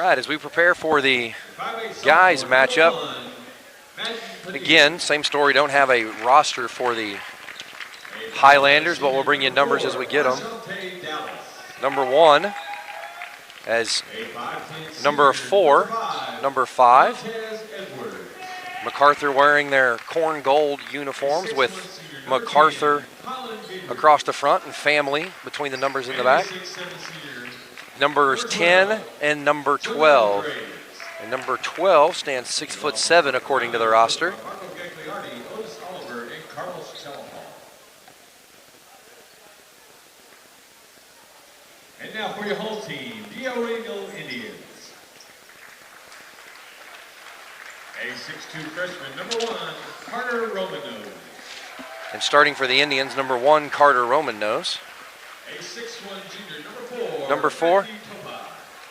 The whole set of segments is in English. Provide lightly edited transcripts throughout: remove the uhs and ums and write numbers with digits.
right, as we prepare for the guys matchup, again, same story, don't have a roster for the Highlanders, but we'll bring you numbers as we get them. Number 1 as number 4, number 5. MacArthur wearing their corn gold uniforms with MacArthur across the front and family between the numbers in the back. Numbers 10 and number 12. And number 12 stands 6'7" according to the roster. And now for your home team, the Reno Indians. A 6'2" freshman, number 1, Carter Romano. And starting for the Indians, number 1, Carter Romano. A 6'1" junior, number 4,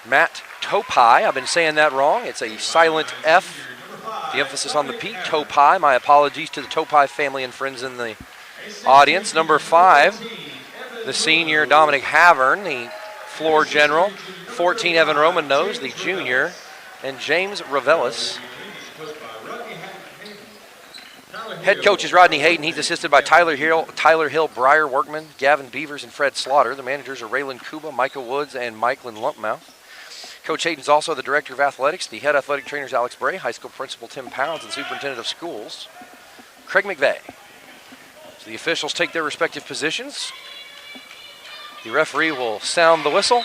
Matt Topai. I've been saying that wrong. It's a silent F. The emphasis on the P. Topai. My apologies to the Topai family and friends in the audience. Number 5, the senior Dominic Havern, the floor general. 14, Evan Romano, the junior. And James Ravelis. Head coach is Rodney Hayden. He's assisted by Tyler Hill, Briar Workman, Gavin Beavers, and Fred Slaughter. The managers are Raylan Kuba, Micah Woods, and Michaelin Lumpmouth. Coach Hayden's also the director of athletics. The head athletic trainer is Alex Bray, high school principal Tim Pounds, and superintendent of schools Craig McVeigh. So the officials take their respective positions. The referee will sound the whistle,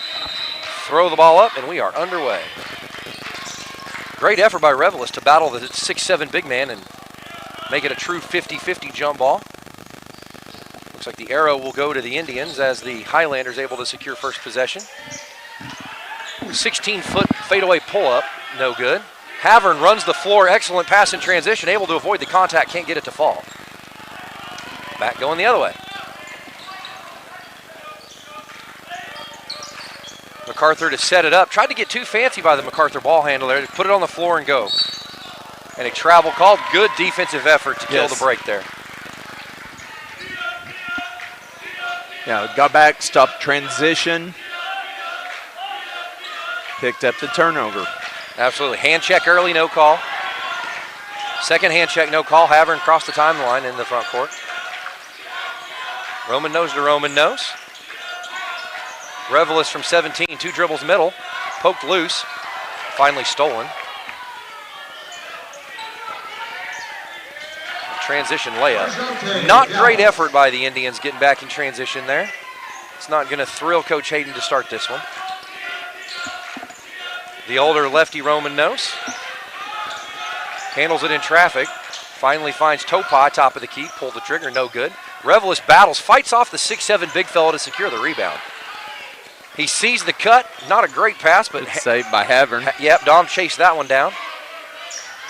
throw the ball up, and we are underway. Great effort by Revelis to battle the 6'7" big man and make it a true 50-50 jump ball. Looks like the arrow will go to the Indians as the Highlanders able to secure first possession. 16-foot fadeaway pull-up, no good. Havern runs the floor, excellent pass in transition, able to avoid the contact, can't get it to fall. Back going the other way. MacArthur to set it up. Tried to get too fancy by the MacArthur ball handler there. Put it on the floor and go. And a travel called. Good defensive effort to kill the break there. Yeah, got back, stopped transition. Picked up the turnover. Absolutely. Hand check early, no call. Second hand check, no call. Havern crossed the timeline in the front court. Roman nose to Roman nose. Revelis from 17, 2 dribbles middle. Poked loose. Finally stolen. Transition layup. Not great effort by the Indians getting back in transition there. It's not going to thrill Coach Hayden to start this one. The older lefty Roman nose. Handles it in traffic. Finally finds Topai, top of the key. Pulled the trigger, no good. Revelis battles, fights off the 6'7" big fella to secure the rebound. He sees the cut. Not a great pass, but saved by Havern. Yep, Dom chased that one down.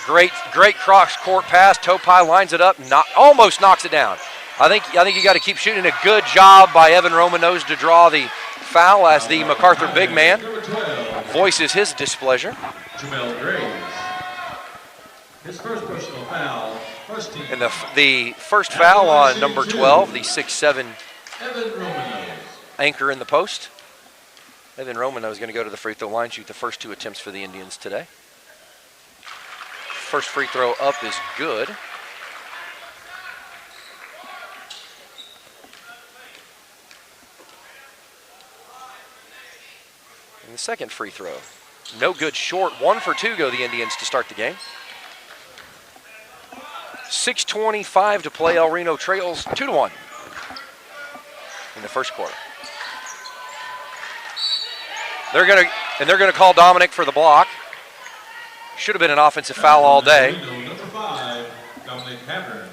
Great cross-court pass. Topai lines it up, almost knocks it down. I think you got to keep shooting. A good job by Evan Romanos to draw the foul as the MacArthur big man voices his displeasure. His first personal foul. And the first foul on number 12, the 6'7" anchor in the post. Evan Romano is going to go to the free throw line, shoot the first 2 attempts for the Indians today. First free throw up is good. And the second free throw, no good short. 1 for 2 go the Indians to start the game. 6:25 to play. El Reno trails 2-1 in the first quarter. They're gonna call Dominic for the block. Should have been an offensive foul all day.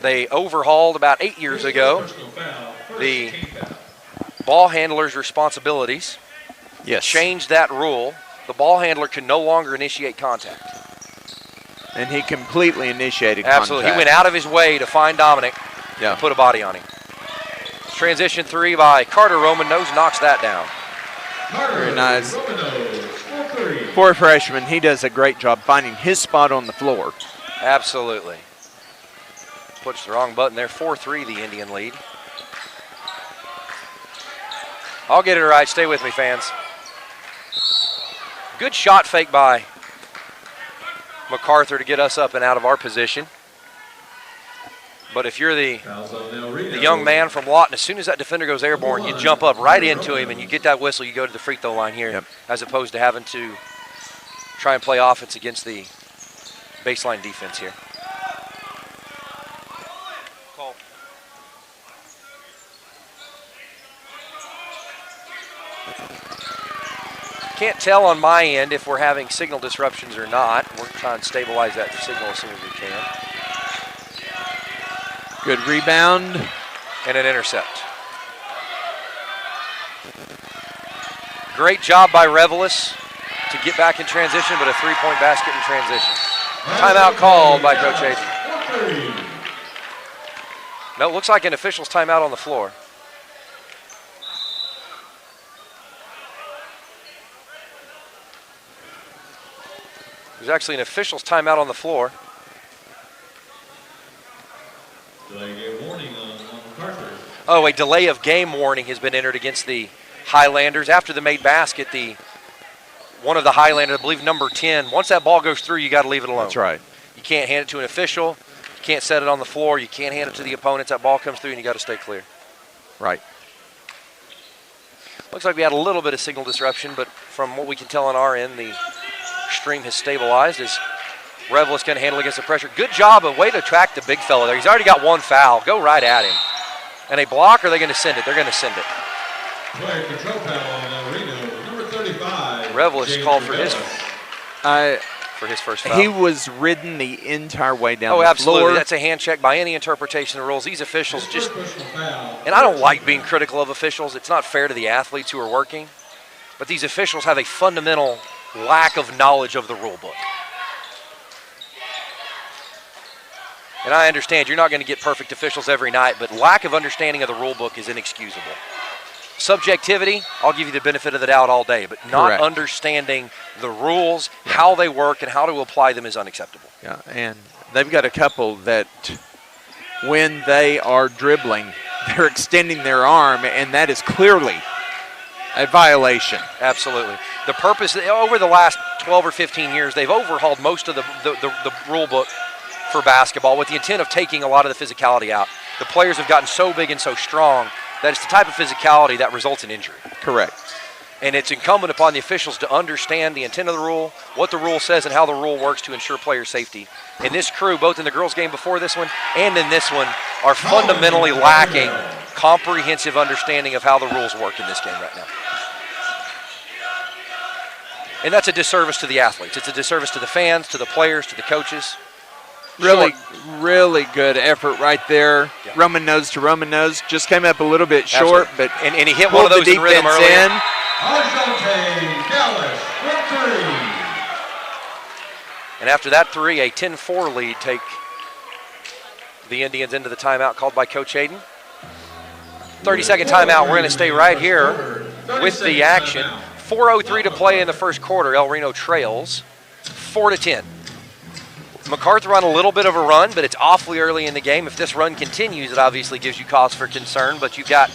They overhauled about 8 years ago the ball handler's responsibilities. Yes. Changed that rule. The ball handler can no longer initiate contact. And he completely initiated Absolutely. contact. He went out of his way to find Dominic and put a body on him. Transition 3 by Carter Romanos knocks that down. Very nice. For a freshman, he does a great job finding his spot on the floor. Absolutely. Puts the wrong button there. 4-3 the Indian lead. I'll get it right. Stay with me, fans. Good shot fake by MacArthur to get us up and out of our position. But if you're the young man from Lawton, as soon as that defender goes airborne, you jump up right into him and you get that whistle, you go to the free throw line here, as opposed to having to try and play offense against the baseline defense here. Call. Can't tell on my end if we're having signal disruptions or not. We're trying to stabilize that signal as soon as we can. Good rebound. And an intercept. Great job by Revelis to get back in transition, but a three-point basket in transition. Timeout called by Coach Hayden. No, it looks like an official's timeout on the floor. There's actually an official's timeout on the floor. Delay game warning on MacArthur. Oh, a delay of game warning has been entered against the Highlanders. After the made basket, one of the Highlanders, I believe number 10, once that ball goes through, you got to leave it alone. That's right. You can't hand it to an official. You can't set it on the floor. You can't hand it to the opponents. That ball comes through, and you got to stay clear. Right. Looks like we had a little bit of signal disruption, but from what we can tell on our end, the stream has stabilized as Revelis can handle against the pressure. Good job, a way to attract the big fella there. He's already got one foul. Go right at him. And a block, or are they going to send it? They're going to send it. Player control foul on Reno, number 35. Revelis called for his first foul. He was ridden the entire way down the floor. Oh, absolutely. That's a hand check by any interpretation of the rules. These officials just, and I don't like being critical of officials. It's not fair to the athletes who are working. But these officials have a fundamental lack of knowledge of the rule book. And I understand you're not going to get perfect officials every night, but lack of understanding of the rule book is inexcusable. Subjectivity, I'll give you the benefit of the doubt all day, but not Correct. Understanding the rules, how they work, and how to apply them is unacceptable. Yeah, and they've got a couple that when they are dribbling, they're extending their arm, and that is clearly a violation. Absolutely. The purpose, over the last 12 or 15 years, they've overhauled most of the rule book for basketball with the intent of taking a lot of the physicality out. The players have gotten so big and so strong that it's the type of physicality that results in injury. Correct. And it's incumbent upon the officials to understand the intent of the rule, what the rule says, and how the rule works to ensure player safety. And this crew, both in the girls' game before this one and in this one, are fundamentally lacking comprehensive understanding of how the rules work in this game right now. And that's a disservice to the athletes. It's a disservice to the fans, to the players, to the coaches. Really good effort right there. Yeah. Roman nose to Roman nose. Just came up a little bit short, Absolutely. but and he hit one of those in rhythm earlier. And after that three, a 10-4 lead take the Indians into the timeout called by Coach Hayden. 30-second timeout. We're going to stay right here with the action. 4:03 to play in the first quarter. El Reno trails 4-10. MacArthur on a little bit of a run, but it's awfully early in the game. If this run continues, it obviously gives you cause for concern, but you've got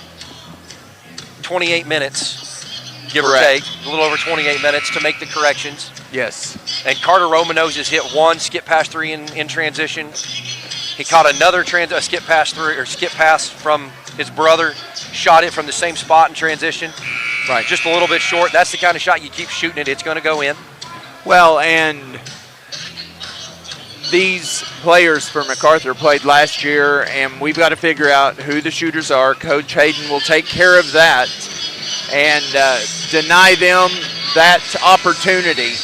28 minutes, give or take, a little over 28 minutes to make the corrections. yes. And Carter Romanos has hit one skip pass three in transition. He caught another skip pass from his brother, shot it from the same spot in transition. Right. Just a little bit short. That's the kind of shot you keep shooting it, it's going to go in. Well, and these players for MacArthur played last year, and we've got to figure out who the shooters are. Coach Hayden will take care of that and deny them that opportunity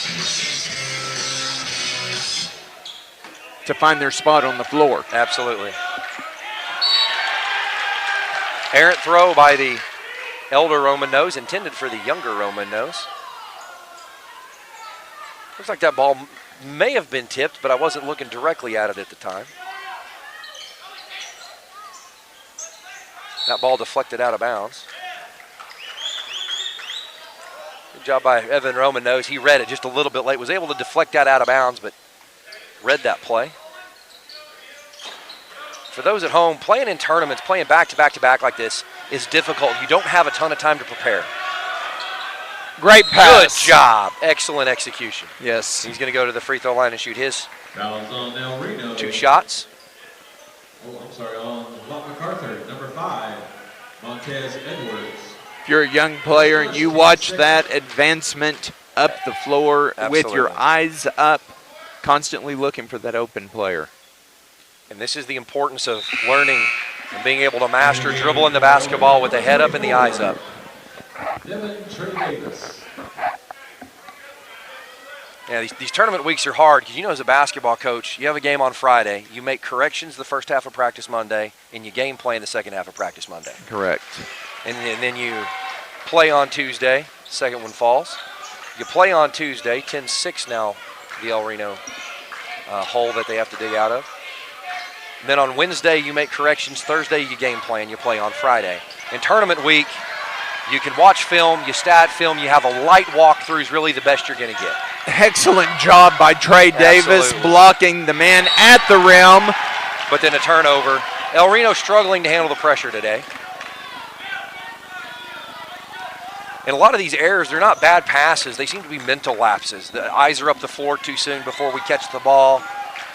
to find their spot on the floor. Absolutely. Errant throw by the elder Roman nose, intended for the younger Roman nose. Looks like that ball may have been tipped, but I wasn't looking directly at it at the time. That ball deflected out of bounds. Good job by Evan Roman nose. He read it just a little bit late, was able to deflect that out of bounds, but read that play. For those at home, playing in tournaments, playing back-to-back-to-back like this is difficult. You don't have a ton of time to prepare. Great pass. Good job. Excellent execution. Yes. He's going to go to the free throw line and shoot his Fouls on now Reno. 2 shots. Oh, I'm sorry, on MacArthur, number 5, Montez Edwards. If you're a young player and you watch that advancement up the floor with your Absolutely. eyes up, constantly looking for that open player. And this is the importance of learning and being able to master dribbling the basketball with the head up and the eyes up. Devin Trey Davis. Yeah, these tournament weeks are hard because, you know, as a basketball coach, you have a game on Friday, you make corrections the first half of practice Monday, and you game plan the second half of practice Monday. Correct. And then you play on Tuesday, second one falls. You play on Tuesday, 10-6 now, the El Reno hole that they have to dig out of. And then on Wednesday, you make corrections. Thursday, you game plan, you play on Friday. In tournament week, you can watch film, you stat film, you have a light walkthrough is really the best you're going to get. Excellent job by Trey Davis, Absolutely. blocking the man at the rim. But then a turnover. El Reno struggling to handle the pressure today. And a lot of these errors, they're not bad passes. They seem to be mental lapses. The eyes are up the floor too soon before we catch the ball,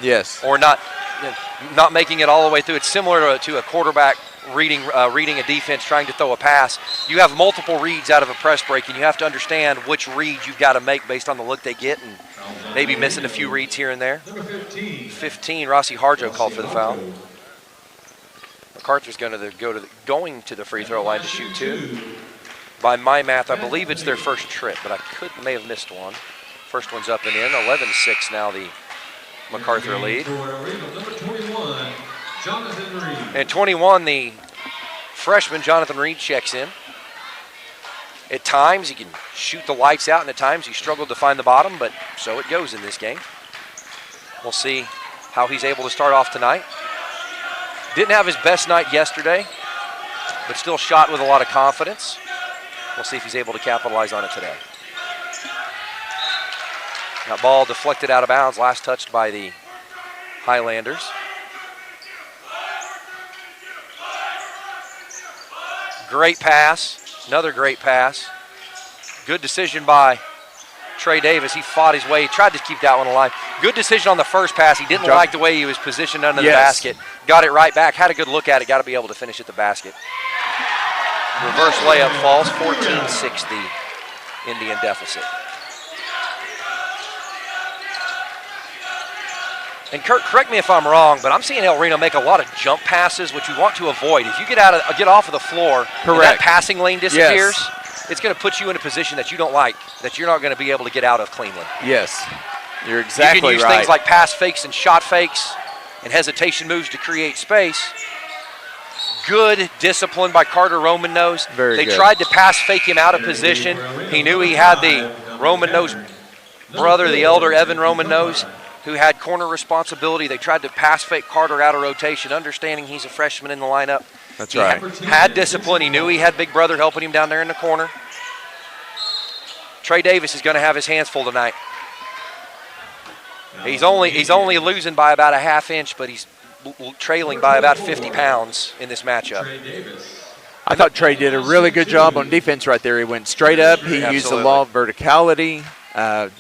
Yes. or not making it all the way through. It's similar to a quarterback reading a defense, trying to throw a pass. You have multiple reads out of a press break, and you have to understand which reads you've got to make based on the look they get, and maybe missing a few reads here and there. Number 15. 15, Rossi Harjo called for the foul. MacArthur's going to the free throw line to shoot 2. By my math, I believe it's their first trip, but I may have missed one. First one's up and in. 11-6 now, the MacArthur lead. For Reno, number 21, Jonathan Reed. And 21, the freshman Jonathan Reed checks in. At times, he can shoot the lights out, and at times he struggled to find the bottom, but so it goes in this game. We'll see how he's able to start off tonight. Didn't have his best night yesterday, but still shot with a lot of confidence. We'll see if he's able to capitalize on it today. That ball deflected out of bounds, last touched by the Highlanders. Great pass, another great pass. Good decision by Trey Davis. He fought his way, he tried to keep that one alive. Good decision on the first pass. He didn't like the way he was positioned under the basket. Got it right back, had a good look at it, got to be able to finish at the basket. Reverse layup falls, 14-6 the Indian deficit. And Kurt, correct me if I'm wrong, but I'm seeing El Reno make a lot of jump passes, which we want to avoid. If you get off of the floor, and that passing lane disappears, it's going to put you in a position that you don't like, that you're not going to be able to get out of cleanly. Yes, you're exactly right. You can use things like pass fakes and shot fakes and hesitation moves to create space. Good discipline by Carter Roman Nose. Very good. They tried to pass fake him out of position. He knew he had the Roman Nose brother, the elder Evan Roman Nose, who had corner responsibility. They tried to pass fake Carter out of rotation, understanding he's a freshman in the lineup. That's he right. Had discipline. He knew he had big brother helping him down there in the corner. Trey Davis is going to have his hands full tonight. He's only losing by about a half inch, but he's trailing by about 50 pounds in this matchup. I thought Trey did a really good job on defense right there. He went straight up. He used the law of verticality.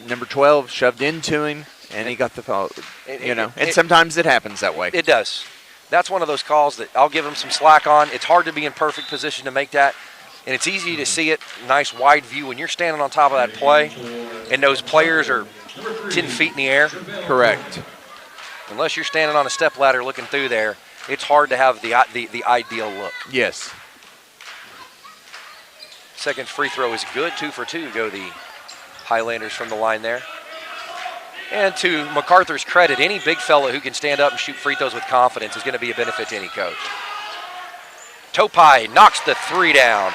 Number 12 shoved into him, and he got the foul. And sometimes it happens that way. It does. That's one of those calls that I'll give him some slack on. It's hard to be in perfect position to make that, and it's easy to see it, nice wide view, when you're standing on top of that play, and those players are 10 feet in the air. Correct. Unless you're standing on a step ladder looking through there, it's hard to have the ideal look. Yes. Second free throw is good. 2 for 2 go the Highlanders from the line there. And to MacArthur's credit, any big fella who can stand up and shoot free throws with confidence is going to be a benefit to any coach. Topai knocks the 3 down.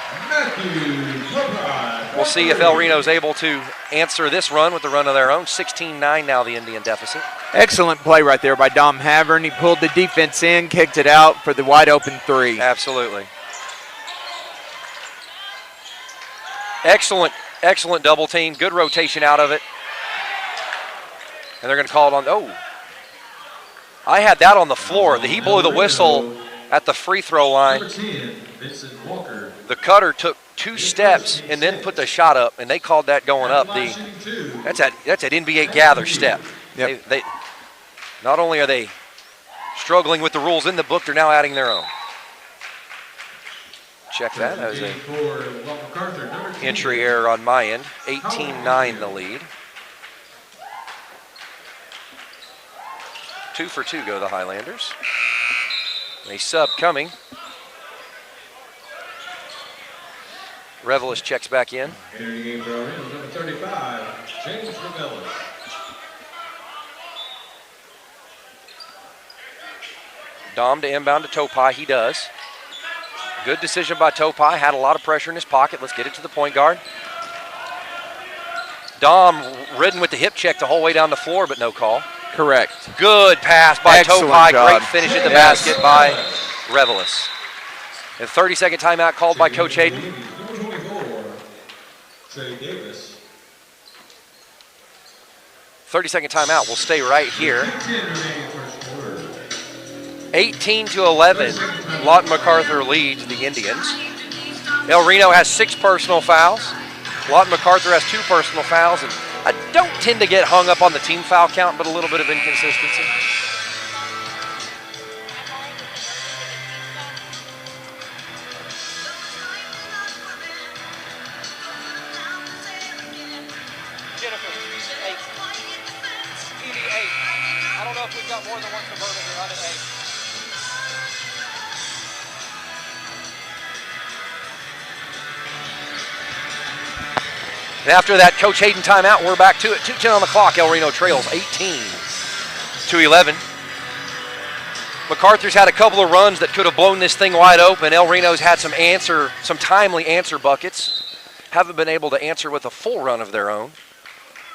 We'll see if El Reno's able to answer this run with the run of their own. 16-9 now, the Indian deficit. Excellent play right there by Dom Havern. He pulled the defense in, kicked it out for the wide open 3. Absolutely. Excellent double team. Good rotation out of it. And they're going to call it on. Oh, I had that on the floor. He blew the whistle at the free throw line. The cutter took 2 steps and then put the shot up, and they called that going up. That's that NBA gather step. Yep. They not only are they struggling with the rules in the book, they're now adding their own. Check that as an entry error on my end. 18-9 the lead. 2 for 2 go the Highlanders. A sub coming. Revelis checks back in. Entering the game for El Reno, number 35, James Revelis. Dom to inbound to Topai. He does. Good decision by Topai. Had a lot of pressure in his pocket. Let's get it to the point guard. Dom ridden with the hip check the whole way down the floor, but no call. Correct. Good pass by Excellent Topai. job. Great finish at the basket by Revelis. A 30-second timeout called by Coach Hayden. Number 24, Trey Davis. 30-second timeout. We'll stay right here. 10 remaining first quarter. 18-11. Lawton MacArthur leads the Indians. El Reno has 6 personal fouls. Lawton MacArthur has 2 personal fouls. And I don't tend to get hung up on the team foul count, but a little bit of inconsistency. Jennifer, 8. TV 8. I don't know if we've got more than one converter here. I'm at 8. And after that Coach Hayden timeout, we're back to it. 2:10 on the clock. El Reno trails 18-11. MacArthur's had a couple of runs that could have blown this thing wide open. El Reno's had some timely answer buckets. Haven't been able to answer with a full run of their own,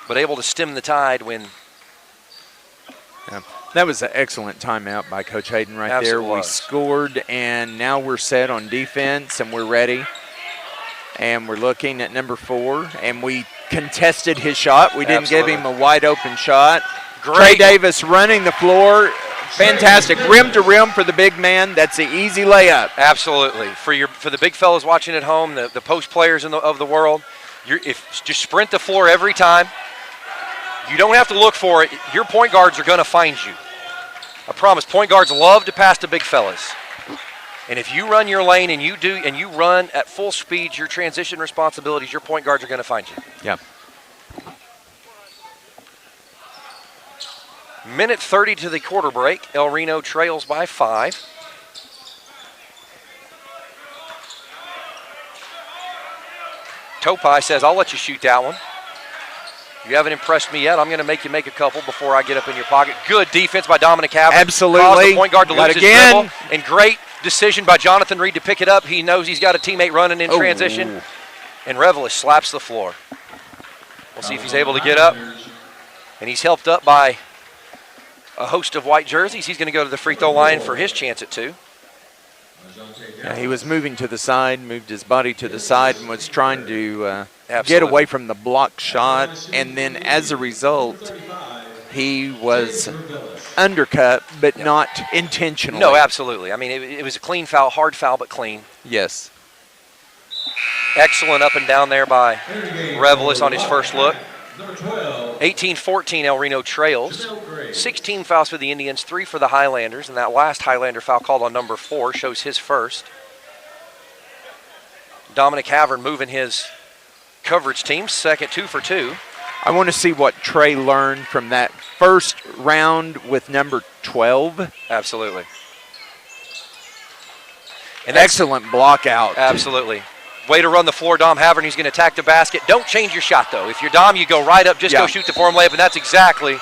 but able to stem the tide when. Yeah. That was an excellent timeout by Coach Hayden right Absolutely there. We was. scored, and now we're set on defense, and we're ready. And we're looking at number 4, and we contested his shot. We didn't give him a wide open shot. Trey Davis running the floor. Fantastic. Rim to rim for the big man. That's an easy layup. Absolutely. For the big fellas watching at home, the post players of the world, just sprint the floor every time. You don't have to look for it. Your point guards are going to find you. I promise. Point guards love to pass to big fellas. And if you run your lane and you run at full speed, your transition responsibilities, your point guards are going to find you. Yeah. Minute 30 to the quarter break. El Reno trails by 5. Topai says, I'll let you shoot that one. You haven't impressed me yet. I'm going to make you make a couple before I get up in your pocket. Good defense by Dominic Havner. Absolutely. Caused the point guard to lose his again. dribble. And great decision by Jonathan Reed to pick it up. He knows he's got a teammate running in transition. And Revelis slaps the floor. We'll see if he's able to get up. And he's helped up by a host of white jerseys. He's going to go to the free throw line for his chance at 2. Yeah, he was moving to the side, moved his body to the side, and was trying to get away from the block shot. And then as a result, he was undercut, but not intentionally. No, absolutely. I mean, it was a clean foul, hard foul, but clean. Yes. Excellent up and down there by Revelis on his first look. 18-14, El Reno trails. 16 fouls for the Indians, 3 for the Highlanders, and that last Highlander foul called on number 4 shows his first. Dominic Havern moving his coverage team, second 2 for 2. I want to see what Trey learned from that first round with number 12. Absolutely. An excellent block out. Absolutely. Way to run the floor, Dom Havern. He's going to attack the basket. Don't change your shot, though. If you're Dom, you go right up, just go shoot the form layup, and that's exactly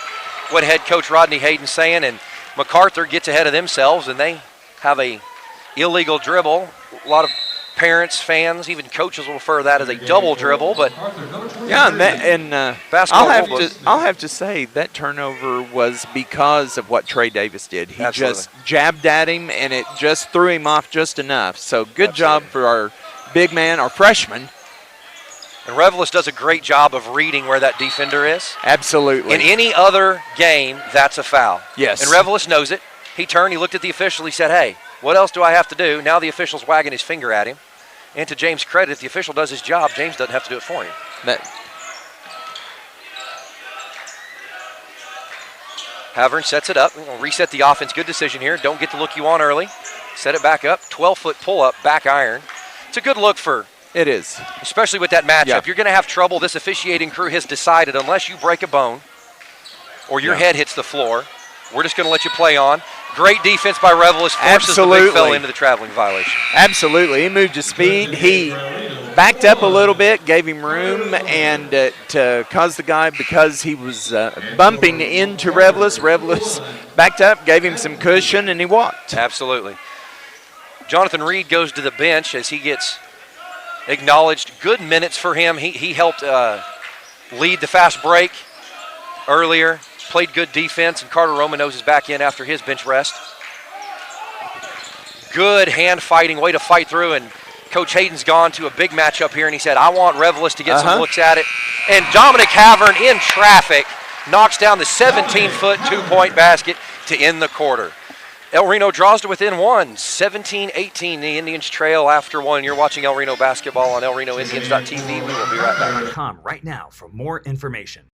what head coach Rodney Hayden's saying. And MacArthur gets ahead of themselves, and they have a illegal dribble. A lot of parents, fans, even coaches will refer to that as a double dribble. But yeah, basketball I'll have to say that turnover was because of what Trey Davis did. He just jabbed at him, and it just threw him off just enough. So good job for our big man, our freshman. And Revelis does a great job of reading where that defender is. Absolutely. In any other game, that's a foul. Yes. And Revelis knows it. He turned, he looked at the official, he said, hey, what else do I have to do? Now the official's wagging his finger at him. And to James' credit, if the official does his job, James doesn't have to do it for him. Havern sets it up. We'll reset the offense. Good decision here. Don't get the look you want early. Set it back up. 12-foot pull-up, back iron. It's a good look for. It is. Especially with that matchup. Yeah. You're going to have trouble. This officiating crew has decided unless you break a bone or your head hits the floor, we're just going to let you play on. Great defense by Revelis. Forces the big fella into the traveling violation. Absolutely. He moved his speed. He backed up a little bit, gave him room, and to cause the guy, because he was bumping into Revelis, Revelis backed up, gave him some cushion, and he walked. Absolutely. Jonathan Reed goes to the bench as he gets acknowledged. Good minutes for him. He helped lead the fast break earlier, played good defense, and Carter Romanos is back in after his bench rest. Good hand fighting, way to fight through, and Coach Hayden's gone to a big matchup here, and he said, I want Revelis to get some looks at it. And Dominic Havern in traffic knocks down the 17-foot two-point basket to end the quarter. El Reno draws to within one, 17-18. The Indians trail after one. You're watching El Reno basketball on elrenoindians.tv. We will be right back. Right now for more information.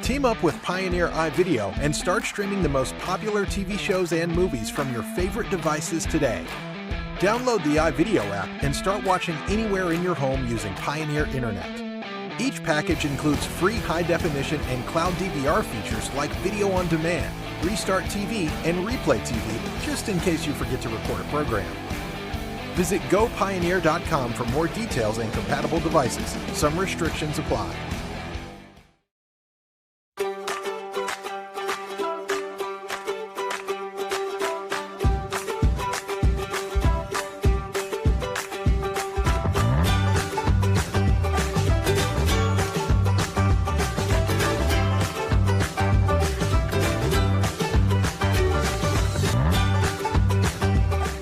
Team up with Pioneer iVideo and start streaming the most popular TV shows and movies from your favorite devices today. Download the iVideo app and start watching anywhere in your home using Pioneer Internet. Each package includes free high-definition and cloud DVR features like video on demand, Restart TV, and Replay TV, just in case you forget to record a program. Visit gopioneer.com for more details and compatible devices. Some restrictions apply.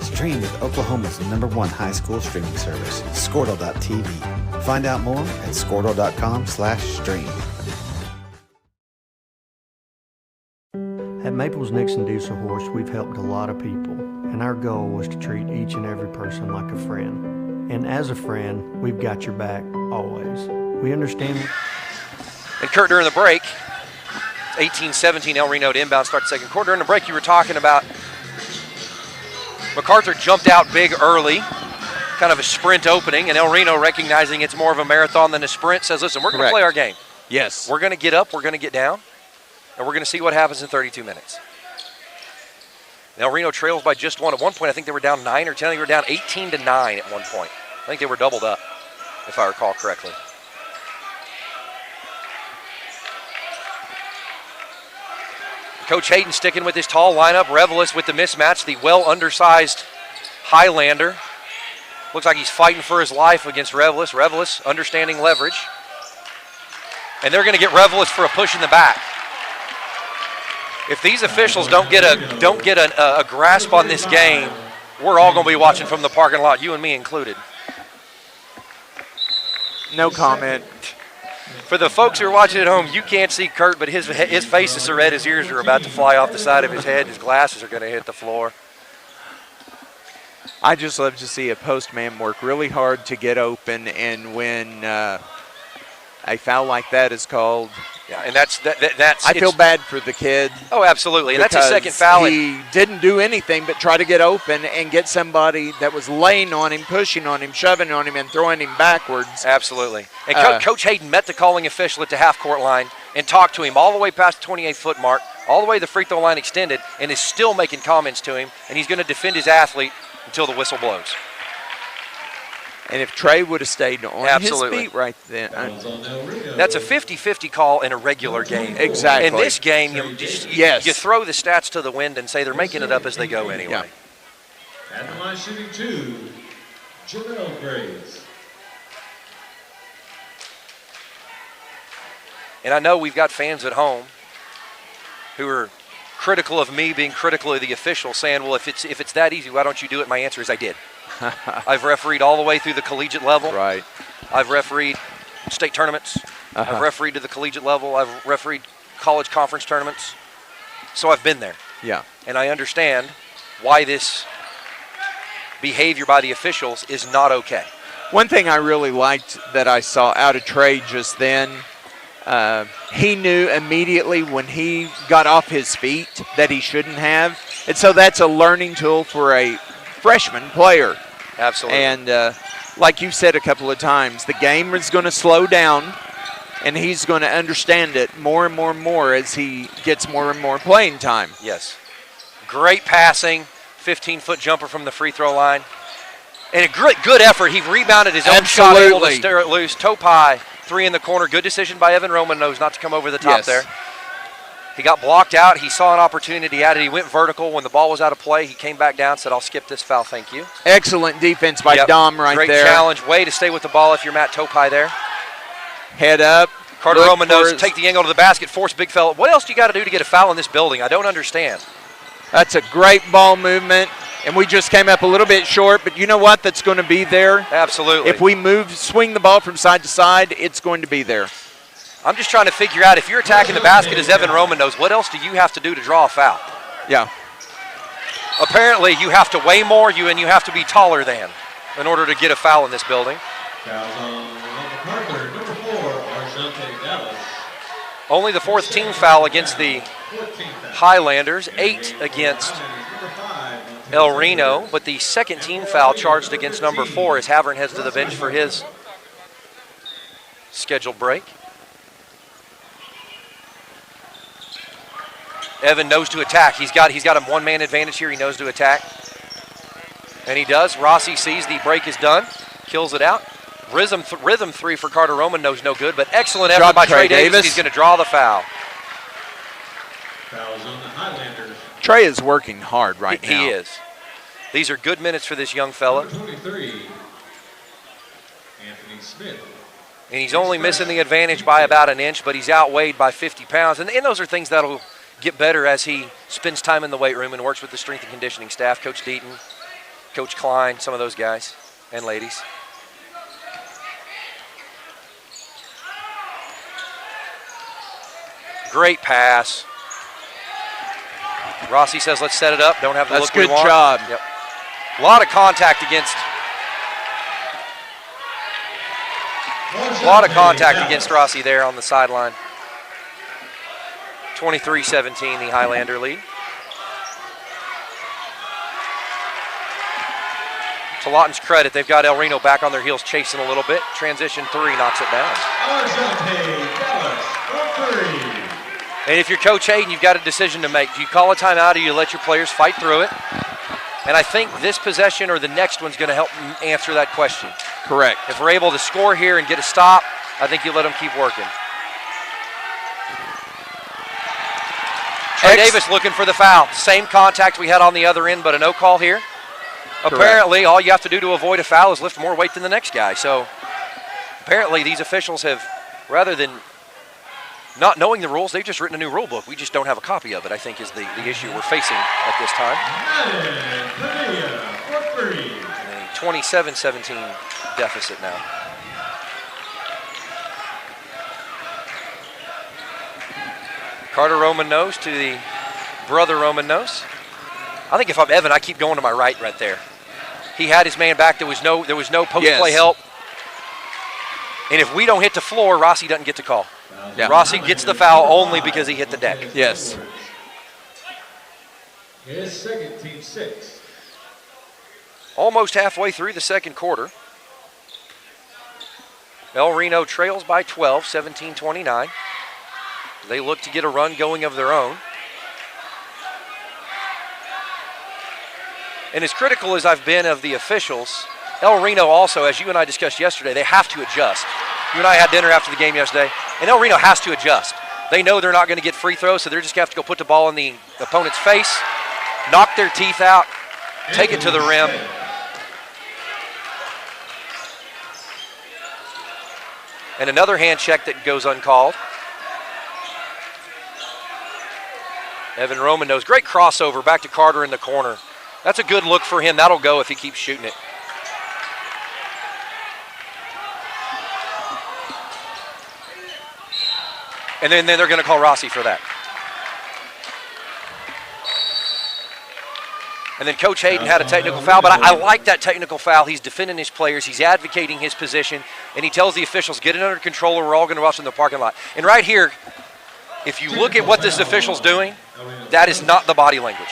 Stream with Oklahoma's #1 high school streaming service, Squirtle.tv. Find out more at squirtle.com/stream. At Maples Nixon Diesel Horse, we've helped a lot of people, and our goal was to treat each and every person like a friend. And as a friend, we've got your back always. We understand. And Kurt, during the break, 18-17 El Reno to inbound, start the second quarter. During the break, you were talking about MacArthur jumped out big early, kind of a sprint opening, and El Reno, recognizing it's more of a marathon than a sprint, says, listen, we're going to play our game. Yes. We're going to get up, we're going to get down, and we're going to see what happens in 32 minutes. El Reno trails by just one. At one point, I think they were down 9 or 10. I think they were down 18-9 at one point. I think they were doubled up, if I recall correctly. Coach Hayden sticking with his tall lineup. Revelis with the mismatch, the well-undersized Highlander. Looks like he's fighting for his life against Revelis. Revelis understanding leverage. And they're going to get Revelis for a push in the back. If these officials don't get a grasp on this game, we're all going to be watching from the parking lot, you and me included. No comment. For the folks who are watching at home, you can't see Kurt, but his face is so red, his ears are about to fly off the side of his head. His glasses are going to hit the floor. I just love to see a postman work really hard to get open, and when a foul like that is called, yeah, and that's I feel bad for the kid. Oh, absolutely, and that's his second foul. He didn't do anything but try to get open and get somebody that was laying on him, pushing on him, shoving on him, and throwing him backwards. Absolutely. And Coach Hayden met the calling official at the half-court line and talked to him all the way past the 28-foot mark, all the way to the free throw line extended, and is still making comments to him, and he's going to defend his athlete until the whistle blows. And if Trey would have stayed on Absolutely. his feet right then. That's a 50-50 call in a regular game. Exactly. In this game, you throw the stats to the wind and say they're making it up as they go anyway. Yeah. At the line shooting 2, Jarrell Graves. And I know we've got fans at home who are critical of me being critical of the official, saying, well, if it's that easy, why don't you do it? My answer is I did. I've refereed all the way through the collegiate level. Right. I've refereed state tournaments. I've refereed to the collegiate level. I've refereed college conference tournaments. So I've been there. Yeah. And I understand why this behavior by the officials is not okay. One thing I really liked that I saw out of Trey just then, he knew immediately when he got off his feet that he shouldn't have. And so that's a learning tool for a freshman player. Absolutely. And like you said a couple of times, the game is going to slow down, and he's going to understand it more and more and more as he gets more and more playing time. Yes. Great passing, 15-foot jumper from the free throw line. And a good effort. He rebounded his own shot, able to stir it loose. Topai, 3 in the corner. Good decision by Evan Romanos not to come over the top there. He got blocked out. He saw an opportunity at it. He went vertical. When the ball was out of play, he came back down, said, I'll skip this foul, thank you. Excellent defense by Dom right there. Great challenge. Way to stay with the ball if you're Matt Topai there. Head up. Carter Romanos take the angle to the basket, force big fella. What else do you got to do to get a foul in this building? I don't understand. That's a great ball movement, and we just came up a little bit short, but you know what? That's going to be there. Absolutely. If we swing the ball from side to side, it's going to be there. I'm just trying to figure out, if you're attacking the basket as Evan Romanos, what else do you have to do to draw a foul? Yeah. Apparently, you have to weigh more, and you have to be taller than in order to get a foul in this building. Fouls on MacArthur, number 4, Arjante Dallas. Only the 4th team foul against the Highlanders, 8 against El Reno, but the 2nd team foul charged against number 4 as Havern heads to the bench for his scheduled break. Evan knows to attack. He's got a one-man advantage here. He knows to attack. And he does. Rossi sees the break is done, kills it out. Rhythm 3 for Carter Romanos, no good, but excellent effort by Trey Davis. He's going to draw the foul. Fouls on the Highlanders. Trey is working hard right now. He is. These are good minutes for this young fella. Number 23, Anthony Smith. And he's only missing the advantage by about an inch, but he's outweighed by 50 pounds. And those are things that'll get better as he spends time in the weight room and works with the strength and conditioning staff, Coach Deaton, Coach Klein, some of those guys and ladies. Great pass. Rossi says, let's set it up. Don't have the look we want. That's good job. Yep. A lot of contact against Rossi there on the sideline. 23-17, the Highlander lead. To Lawton's credit, they've got El Reno back on their heels chasing a little bit. Transition 3 knocks it down. And if you're Coach Hayden, you've got a decision to make. Do you call a timeout or you let your players fight through it? And I think this possession or the next one's going to help answer that question. Correct. If we're able to score here and get a stop, I think you let them keep working. Trey Davis looking for the foul. Same contact we had on the other end, but a no call here. Correct. Apparently, all you have to do to avoid a foul is lift more weight than the next guy. So apparently these officials have, rather than not knowing the rules, they've just written a new rule book. We just don't have a copy of it, I think, is the issue we're facing at this time. A 27-17 deficit now. Carter Romanos to the brother Romanos. I think if I'm Evan, I keep going to my right there. He had his man back. There was no post-play help. And if we don't hit the floor, Rossi doesn't get the call. Yeah. Rossi gets the foul only because he hit the deck. Yes. His second, team 6. Almost halfway through the second quarter. El Reno trails by 12, 17-29. They look to get a run going of their own. And as critical as I've been of the officials, El Reno also, as you and I discussed yesterday, they have to adjust. You and I had dinner after the game yesterday, and El Reno has to adjust. They know they're not going to get free throws, so they're just going to have to go put the ball in the opponent's face, knock their teeth out, take it to the rim. And another hand check that goes uncalled. Evan Romanos, great crossover back to Carter in the corner. That's a good look for him. That'll go if he keeps shooting it. And then they're going to call Rossi for that. And then Coach Hayden had a technical foul, but I like that technical foul. He's defending his players. He's advocating his position, and he tells the officials, get it under control or we're all going to rush in the parking lot. And right here, if you look at what this official's doing, that is not the body language.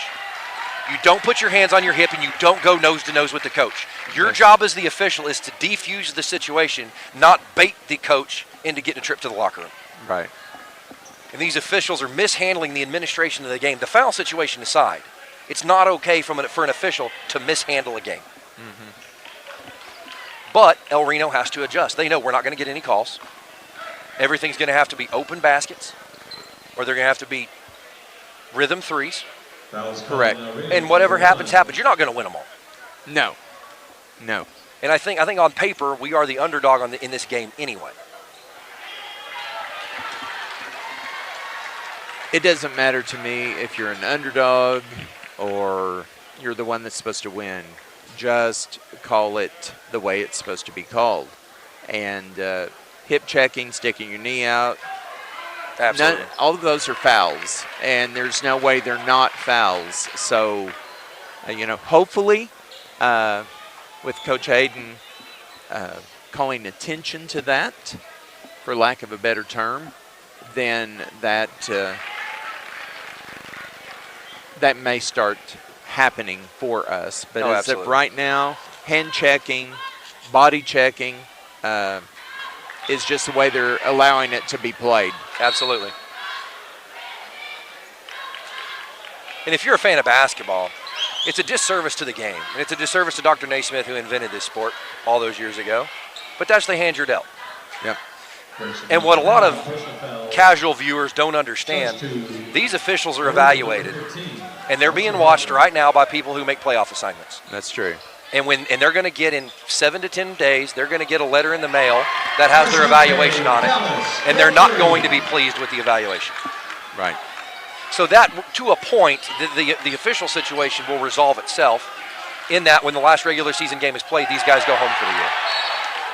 You don't put your hands on your hip and you don't go nose to nose with the coach. Your job as the official is to defuse the situation, not bait the coach into getting a trip to the locker room. Right. And these officials are mishandling the administration of the game. The foul situation aside, it's not okay for an official to mishandle a game. But El Reno has to adjust. They know we're not going to get any calls. Everything's going to have to be open baskets, or they're going to have to be rhythm threes. Correct. And whatever happens, happens. You're not going to win them all. No. No. And I think on paper, we are the underdog in this game anyway. It doesn't matter to me if you're an underdog or you're the one that's supposed to win. Just call it the way it's supposed to be called. And hip checking, sticking your knee out, Absolutely. all of those are fouls, and there's no way they're not fouls. So, hopefully, with Coach Hayden calling attention to that, for lack of a better term, then that may start happening for us. But as absolutely. of right now, hand checking, body checking is just the way they're allowing it to be played. Absolutely. And if you're a fan of basketball, it's a disservice to the game. And it's a disservice to Dr. Naismith, who invented this sport all those years ago. But that's the hand you're dealt. Yep. And what a lot of casual viewers don't understand, these officials are evaluated. And they're being watched right now by people who make playoff assignments. That's true. And they're going to get, in 7 to 10 days, they're going to get a letter in the mail that has their evaluation on it, and they're not going to be pleased with the evaluation. Right. So that, to a point, the official situation will resolve itself in that when the last regular season game is played, these guys go home for the year.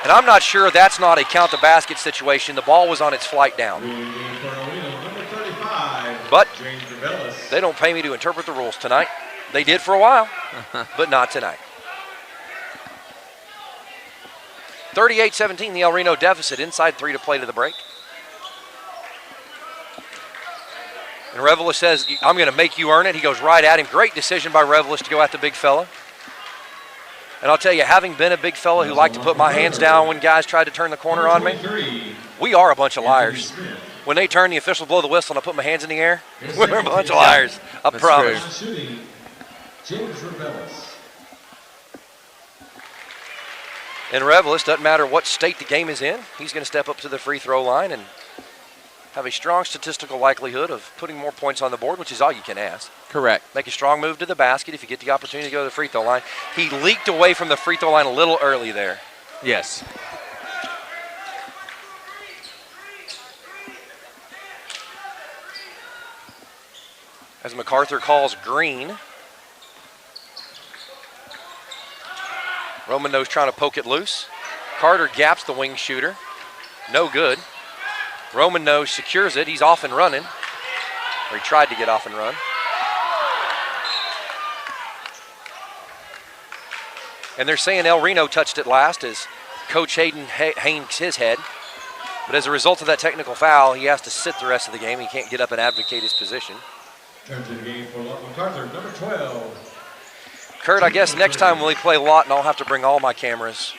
And I'm not sure that's not a count the basket situation. The ball was on its flight down. But they don't pay me to interpret the rules tonight. They did for a while, but not tonight. 38-17, the El Reno deficit. Inside 3 to play to the break. And Revelis says, I'm going to make you earn it. He goes right at him. Great decision by Revelis to go at the big fella. And I'll tell you, having been a big fella who liked to put my hands down when guys tried to turn the corner on me, we are a bunch of liars. When they turn, the officials blow the whistle and I put my hands in the air, we're a bunch of liars. I promise. And Revelis, doesn't matter what state the game is in, he's going to step up to the free throw line and have a strong statistical likelihood of putting more points on the board, which is all you can ask. Correct. Make a strong move to the basket if you get the opportunity to go to the free throw line. He leaked away from the free throw line a little early there. Yes. As MacArthur calls green. Roman Nose trying to poke it loose. Carter gaps the wing shooter. No good. Roman Nose secures it. He's off and running. Or he tried to get off and run. And they're saying El Reno touched it last as Coach Hayden hangs his head. But as a result of that technical foul, he has to sit the rest of the game. He can't get up and advocate his position. Turn to the game for MacArthur, number 12. Kurt, I guess next time when we play Lawton, I'll have to bring all my cameras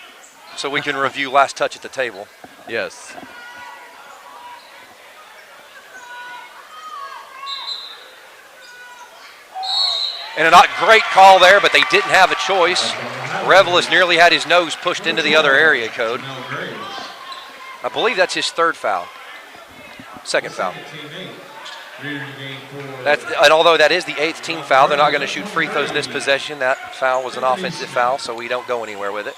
so we can review last touch at the table. Yes. And a not great call there, but they didn't have a choice. Revelis nearly had his nose pushed into the other area code. I believe that's his third foul. Second foul. And although that is the 8th team foul, they're not going to shoot free throws this possession. That foul was an offensive foul, so we don't go anywhere with it.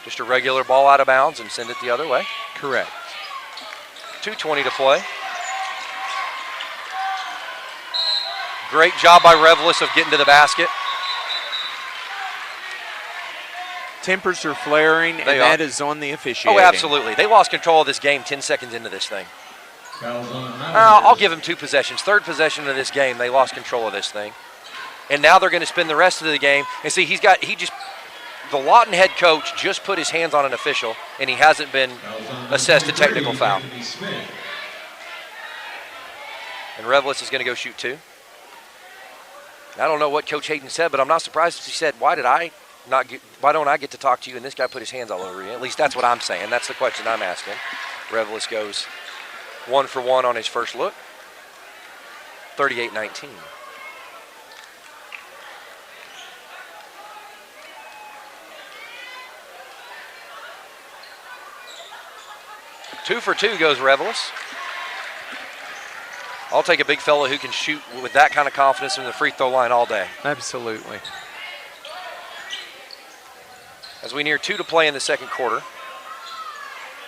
Just a regular ball out of bounds and send it the other way. Correct. 2:20 to play. Great job by Revelis of getting to the basket. Tempers are flaring, and that is on the officiating. Oh, absolutely. They lost control of this game 10 seconds into this thing. I'll give them 2 possessions. Third possession of this game, they lost control of this thing. And now they're going to spend the rest of the game. And see, the Lawton head coach just put his hands on an official, and he hasn't been assessed a technical foul. And Revelis is going to go shoot 2. I don't know what Coach Hayden said, but I'm not surprised if he said, why don't I get to talk to you and this guy put his hands all over you? At least that's what I'm saying. That's the question I'm asking. Revelis goes 1 for 1 on his first look. 38-19. Two for 2 goes Revelis. I'll take a big fella who can shoot with that kind of confidence from the free throw line all day. Absolutely. As we near 2 to play in the second quarter,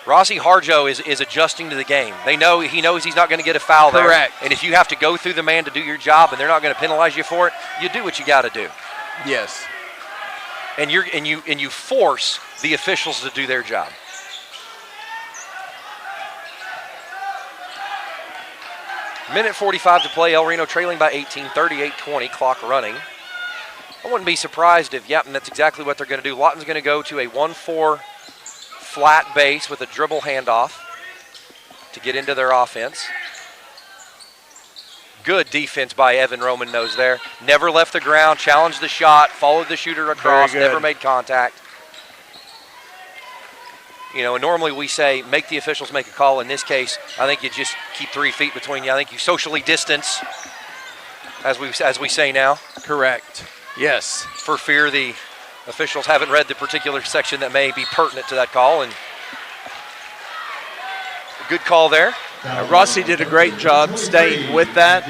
Rossi Harjo is adjusting to the game. He knows he's not going to get a foul there. Correct. And if you have to go through the man to do your job and they're not going to penalize you for it, you do what you got to do. Yes. And you force the officials to do their job. Minute 45 to play. El Reno trailing by 18, 38-20, clock running. I wouldn't be surprised if, and that's exactly what they're going to do. Lawton's going to go to a 1-4 flat base with a dribble handoff to get into their offense. Good defense by Evan Roman knows there. Never left the ground, challenged the shot, followed the shooter across, never made contact. And normally we say make the officials make a call. In this case, I think you just keep 3 feet between you. I think you socially distance, as we say now. Correct. Yes. For fear the officials haven't read the particular section that may be pertinent to that call. And a good call there. Rossi did a great job staying with that.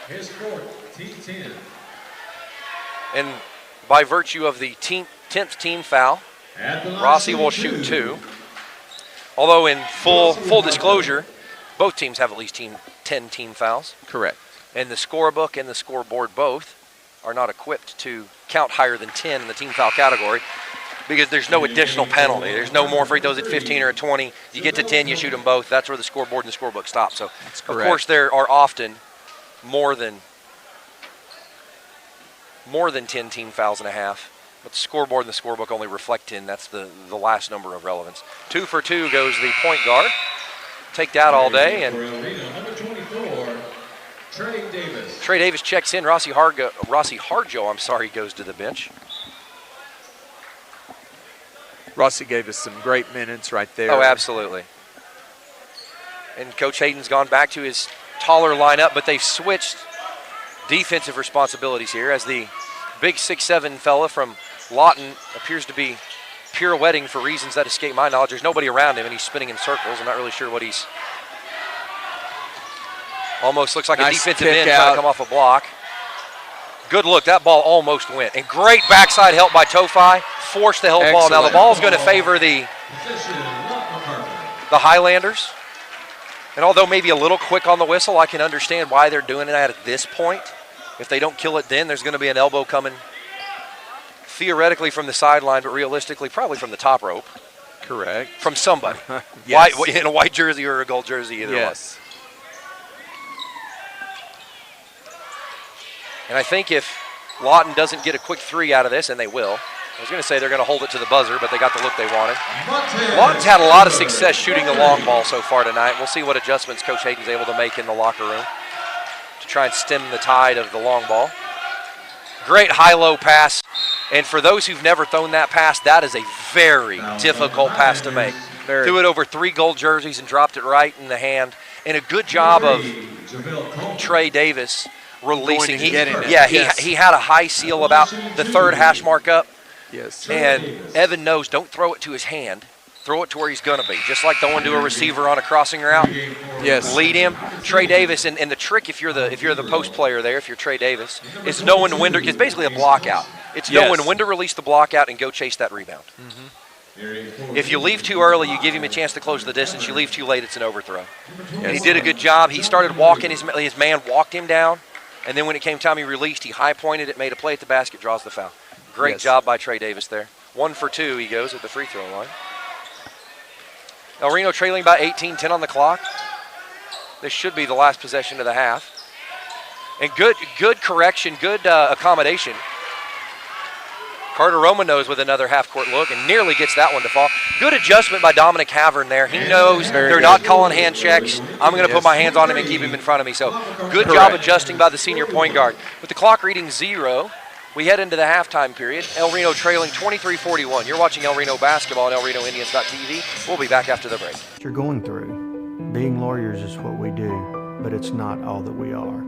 His fourth, team 10. And by virtue of the 10th team foul, Rossi will shoot 2. Although in full disclosure, both teams have at least 10 team fouls. Correct. And the scorebook and the scoreboard both are not equipped to count higher than 10 in the team foul category because there's no additional penalty. There's no more free throws at 15 or at 20. You get to 10, you shoot them both. That's where the scoreboard and the scorebook stop. So, of course, there are often more than 10 team fouls and a half. But the scoreboard and the scorebook only reflect 10. That's the last number of relevance. 2 for 2 goes the point guard. Take that all day. And number 24, Trey Davis. Trey Davis checks in. Rossi Harjo, goes to the bench. Rossi gave us some great minutes right there. Oh, absolutely. And Coach Hayden's gone back to his taller lineup, but they've switched defensive responsibilities here as the big 6'7" fella from Lawton appears to be pirouetting for reasons that escape my knowledge. There's nobody around him, and he's spinning in circles. I'm not really sure what he's... Almost looks like nice a defensive end trying to come off a block. Good look. That ball almost went. And great backside help by Tofi. Forced the help ball. Now the ball's going to favor the Highlanders. And although maybe a little quick on the whistle, I can understand why they're doing it at this point. If they don't kill it then, there's going to be an elbow coming theoretically from the sideline, but realistically probably from the top rope. Correct. From somebody. Yes. In a white jersey or a gold jersey, either one. And I think if Lawton doesn't get a quick 3 out of this, and they will, I was going to say they're going to hold it to the buzzer, but they got the look they wanted. Lawton's had a lot of success shooting the long ball so far tonight. We'll see what adjustments Coach Hayden's able to make in the locker room to try and stem the tide of the long ball. Great high-low pass. And for those who've never thrown that pass, that is a very difficult pass to make. Threw it over 3 gold jerseys and dropped it right in the hand. And a good job of Trey Davis releasing. He had a high seal about the 3rd hash mark up. Yes. And Evan knows don't throw it to his hand. Throw it to where he's going to be. Just like throwing to a receiver on a crossing route. Yes. Lead him. Trey Davis, and the trick if you're the post player there, if you're Trey Davis, is knowing when to, it's basically a block out. It's knowing when to release the block out and go chase that rebound. Mm-hmm. If you leave too early, you give him a chance to close the distance. You leave too late, it's an overthrow. And he did a good job. He started walking, his man walked him down, and then when it came time he released, he high-pointed it, made a play at the basket, draws the foul. Great job by Trey Davis there. 1 for 2 he goes at the free throw line. El Reno trailing by 18, 10 on the clock. This should be the last possession of the half. And good correction, good accommodation. Carter Romanos with another half-court look and nearly gets that one to fall. Good adjustment by Dominic Havern there. He knows they're not calling hand checks. I'm going to put my hands on him and keep him in front of me. So good job adjusting by the senior point guard. With the clock reading 0, we head into the halftime period. El Reno trailing 23-41. You're watching El Reno basketball at elrenoindians.tv. We'll be back after the break. What you're going through. Being lawyers is what we do, but it's not all that we are.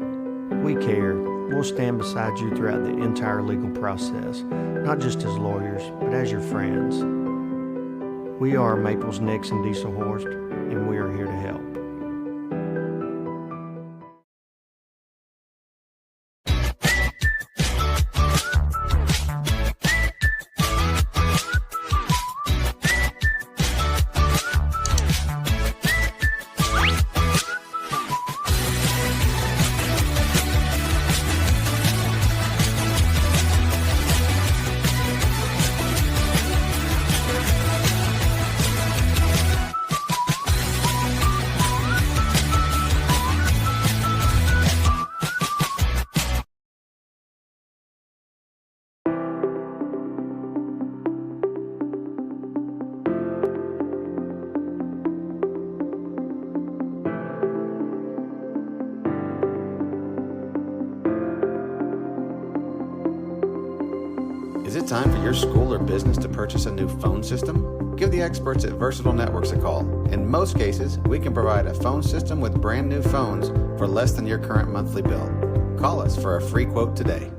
We care. We'll stand beside you throughout the entire legal process, not just as lawyers, but as your friends. We are Maples, Nix, and Dieselhorst, and we are here to help. Is it time for your school or business to purchase a new phone system? Give the experts at Versatile Networks a call. In most cases, we can provide a phone system with brand new phones for less than your current monthly bill. Call us for a free quote today.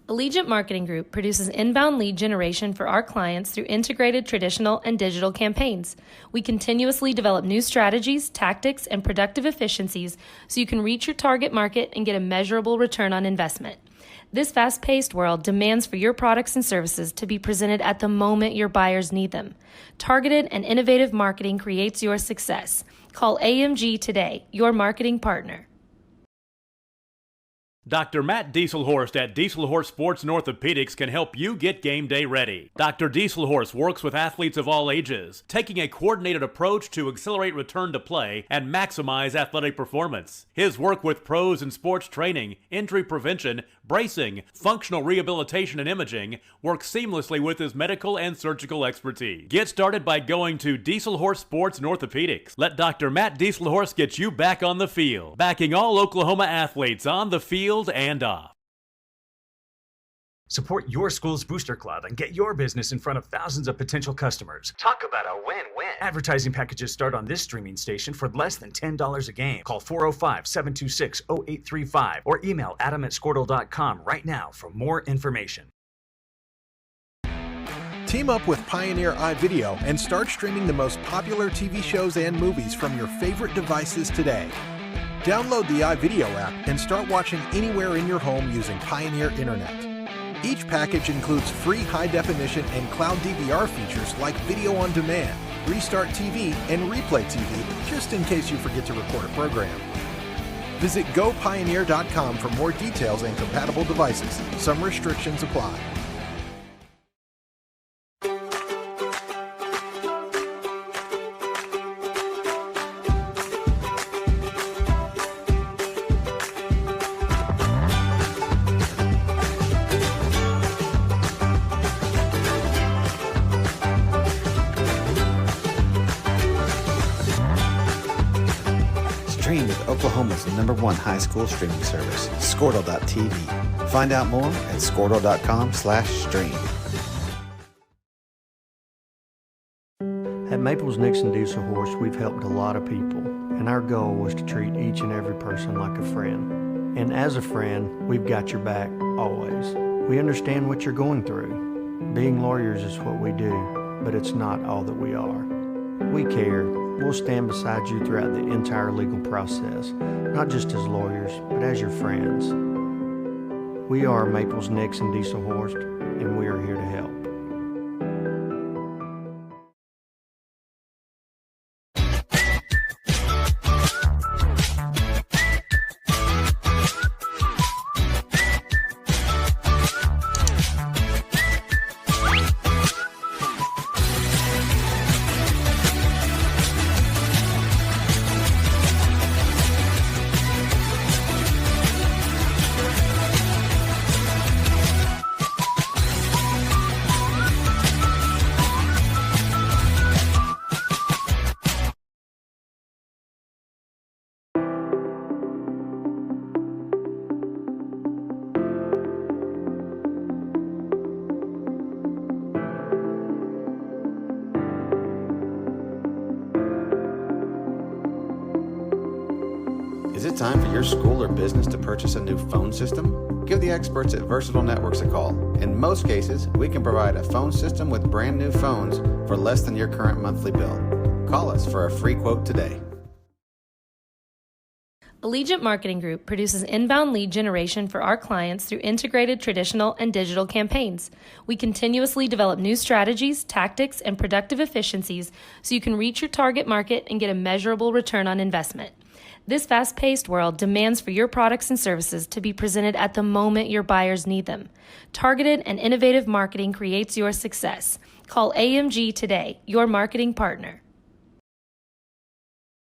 Allegiant Marketing Group produces inbound lead generation for our clients through integrated traditional and digital campaigns. We continuously develop new strategies, tactics, and productive efficiencies so you can reach your target market and get a measurable return on investment. This fast-paced world demands for your products and services to be presented at the moment your buyers need them. Targeted and innovative marketing creates your success. Call AMG today, your marketing partner. Dr. Matt Dieselhorst at Dieselhorst Sports and Orthopedics can help you get game day ready. Dr. Dieselhorst works with athletes of all ages, taking a coordinated approach to accelerate return to play and maximize athletic performance. His work with pros in sports training, injury prevention, bracing, functional rehabilitation, and imaging works seamlessly with his medical and surgical expertise. Get started by going to Dieselhorst Sports and Orthopedics. Let Dr. Matt Dieselhorst get you back on the field, backing all Oklahoma athletes on the field and off. Support your school's booster club and get your business in front of thousands of potential customers. Talk about a win-win. Advertising packages start on this streaming station for less than $10 a game. Call 405-726-0835 or email adam@squirtle.com right now for more information. Team up with Pioneer iVideo and start streaming the most popular TV shows and movies from your favorite devices today. Download the iVideo app and start watching anywhere in your home using Pioneer Internet. Each package includes free high-definition and cloud DVR features like video on demand, Restart TV, and Replay TV, just in case you forget to record a program. Visit gopioneer.com for more details and compatible devices. Some restrictions apply. Stream with Oklahoma's #1 high school streaming service, Squirtle.tv. Find out more at squirtle.com/stream. At Maples, Nix, and Dieselhorst, we've helped a lot of people, and our goal was to treat each and every person like a friend. And as a friend, we've got your back always. We understand what you're going through. Being lawyers is what we do, but it's not all that we are. We care. We'll stand beside you throughout the entire legal process, not just as lawyers, but as your friends. We are Maples, Nix, and Dieselhorst, and we are here to help. it time for your school or business to purchase a new phone system? Give the experts at Versatile Networks a call. In most cases, we can provide a phone system with brand new phones for less than your current monthly bill. Call us for a free quote today. Allegiant Marketing Group produces inbound lead generation for our clients through integrated traditional and digital campaigns. We continuously develop new strategies, tactics, and productive efficiencies so you can reach your target market and get a measurable return on investment. This fast-paced world demands for your products and services to be presented at the moment your buyers need them. Targeted and innovative marketing creates your success. Call AMG today, your marketing partner.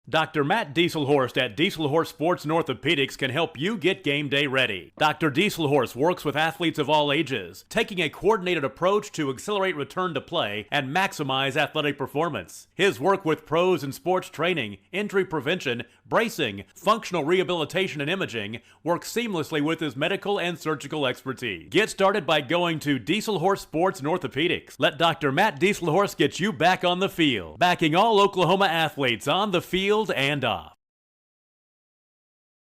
Dr. Matt Dieselhorst at Dieselhorst Sports and Orthopedics can help you get game day ready. Dr. Dieselhorst works with athletes of all ages, taking a coordinated approach to accelerate return to play and maximize athletic performance. His work with pros in sports training, injury prevention, bracing, functional rehabilitation, and imaging works seamlessly with his medical and surgical expertise. Get started by going to Dieselhorst Sports and Orthopedics. Let Dr. Matt Dieselhorst get you back on the field, backing all Oklahoma athletes on the field and off.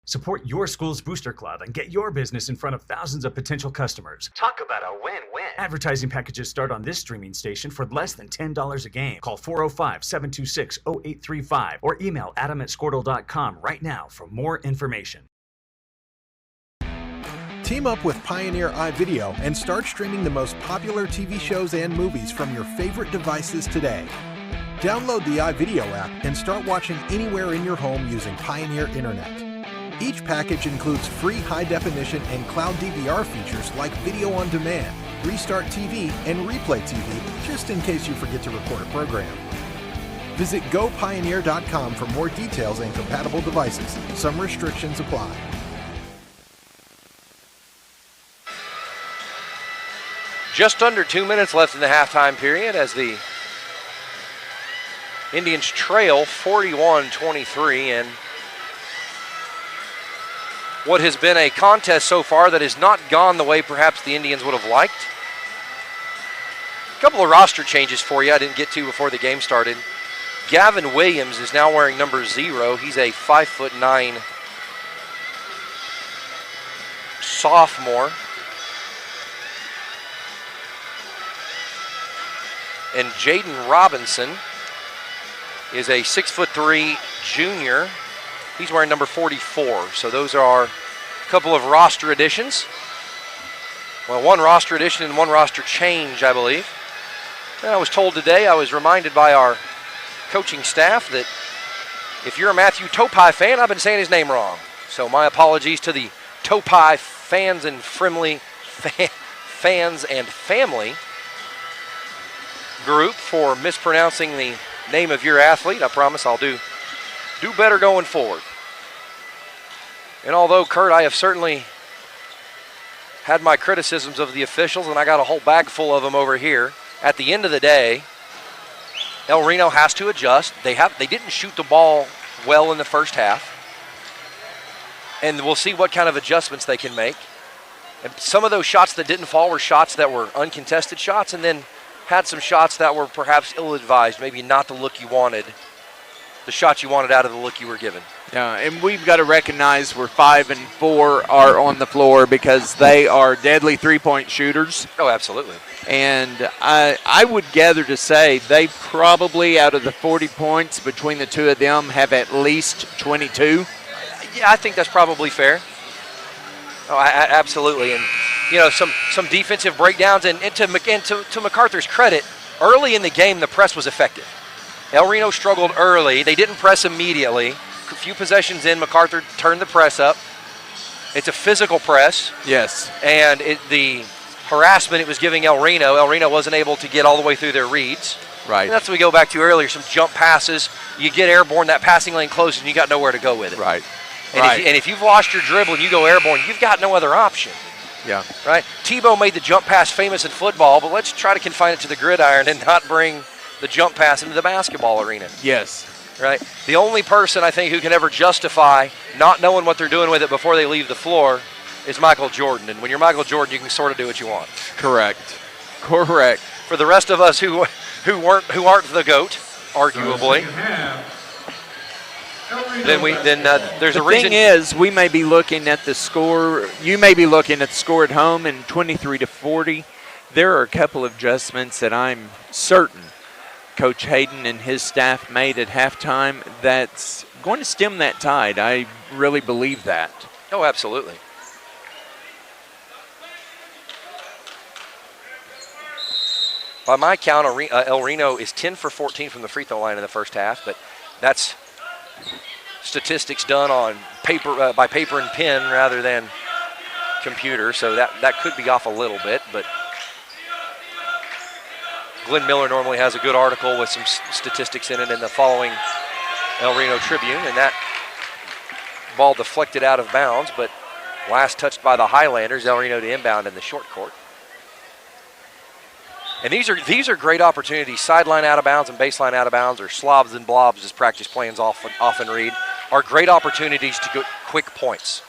Support your school's booster club and get your business in front of thousands of potential customers. Talk about a win-win. Advertising packages start on this streaming station for less than $10 a game. Call 405-726-0835 or email adam@squirtle.com right now for more information. Team up with Pioneer iVideo and start streaming the most popular TV shows and movies from your favorite devices today. Download the iVideo app and start watching anywhere in your home using Pioneer Internet. Each package includes free high-definition and cloud DVR features like video on demand, Restart TV, and Replay TV, just in case you forget to record a program. Visit gopioneer.com for more details and compatible devices. Some restrictions apply. Just under 2 minutes left in the halftime period as the Indians trail 41-23 in what has been a contest so far that has not gone the way perhaps the Indians would have liked. A couple of roster changes for you I didn't get to before the game started. Gavin Williams is now wearing number 0. He's a 5'9" sophomore. And Jaden Robinson is a 6'3" junior. He's wearing number 44. So those are a couple of roster additions. Well, one roster addition and one roster change, I believe. And I was told today, I was reminded by our coaching staff that if you're a Matthew Topai fan, I've been saying his name wrong. So my apologies to the Topai fans and family group for mispronouncing the name of your athlete. I promise I'll do better going forward. And although, Kurt, I have certainly had my criticisms of the officials, and I got a whole bag full of them over here, at the end of the day, El Reno has to adjust. They didn't shoot the ball well in the first half. And we'll see what kind of adjustments they can make. And some of those shots that didn't fall were shots that were uncontested shots, and then had some shots that were perhaps ill-advised, maybe not the look you wanted, the shots you wanted out of the look you were given. Yeah, and we've got to recognize where 5 and 4 are on the floor because they are deadly three-point shooters. Oh, absolutely. And I would gather to say they probably, out of the 40 points between the two of them, have at least 22. Yeah, I think that's probably fair. Oh, absolutely. And, you know, some defensive breakdowns. And to MacArthur's credit, early in the game, the press was effective. El Reno struggled early. They didn't press immediately. A few possessions in, MacArthur turned the press up. It's a physical press. Yes. And the harassment it was giving El Reno wasn't able to get all the way through their reads. Right. And that's what we go back to earlier, some jump passes. You get airborne, that passing lane closes, and you got nowhere to go with it. Right. And if you've lost your dribble and you go airborne, you've got no other option. Yeah. Right? Tebow made the jump pass famous in football, but let's try to confine it to the gridiron and not bring the jump pass into the basketball arena. Yes. Right? The only person I think who can ever justify not knowing what they're doing with it before they leave the floor is Michael Jordan. And when you're Michael Jordan, you can sort of do what you want. Correct. For the rest of us who aren't the GOAT, arguably. then there's a The reason. thing is, we may be looking at the score. You may be looking at the score at home in 23-40. There are a couple of adjustments that I'm certain Coach Hayden and his staff made at halftime that's going to stem that tide. I really believe that. Oh, absolutely. By my count, El Reno is 10 for 14 from the free throw line in the first half, but that's statistics done on paper by paper and pen rather than computer, so that could be off a little bit, but Glenn Miller normally has a good article with some statistics in it in the following El Reno Tribune, and that ball deflected out of bounds, but last touched by the Highlanders, El Reno to inbound in the short court. And these are great opportunities. Sideline out of bounds and baseline out of bounds, or slobs and blobs, as practice plans often read, are great opportunities to get quick points.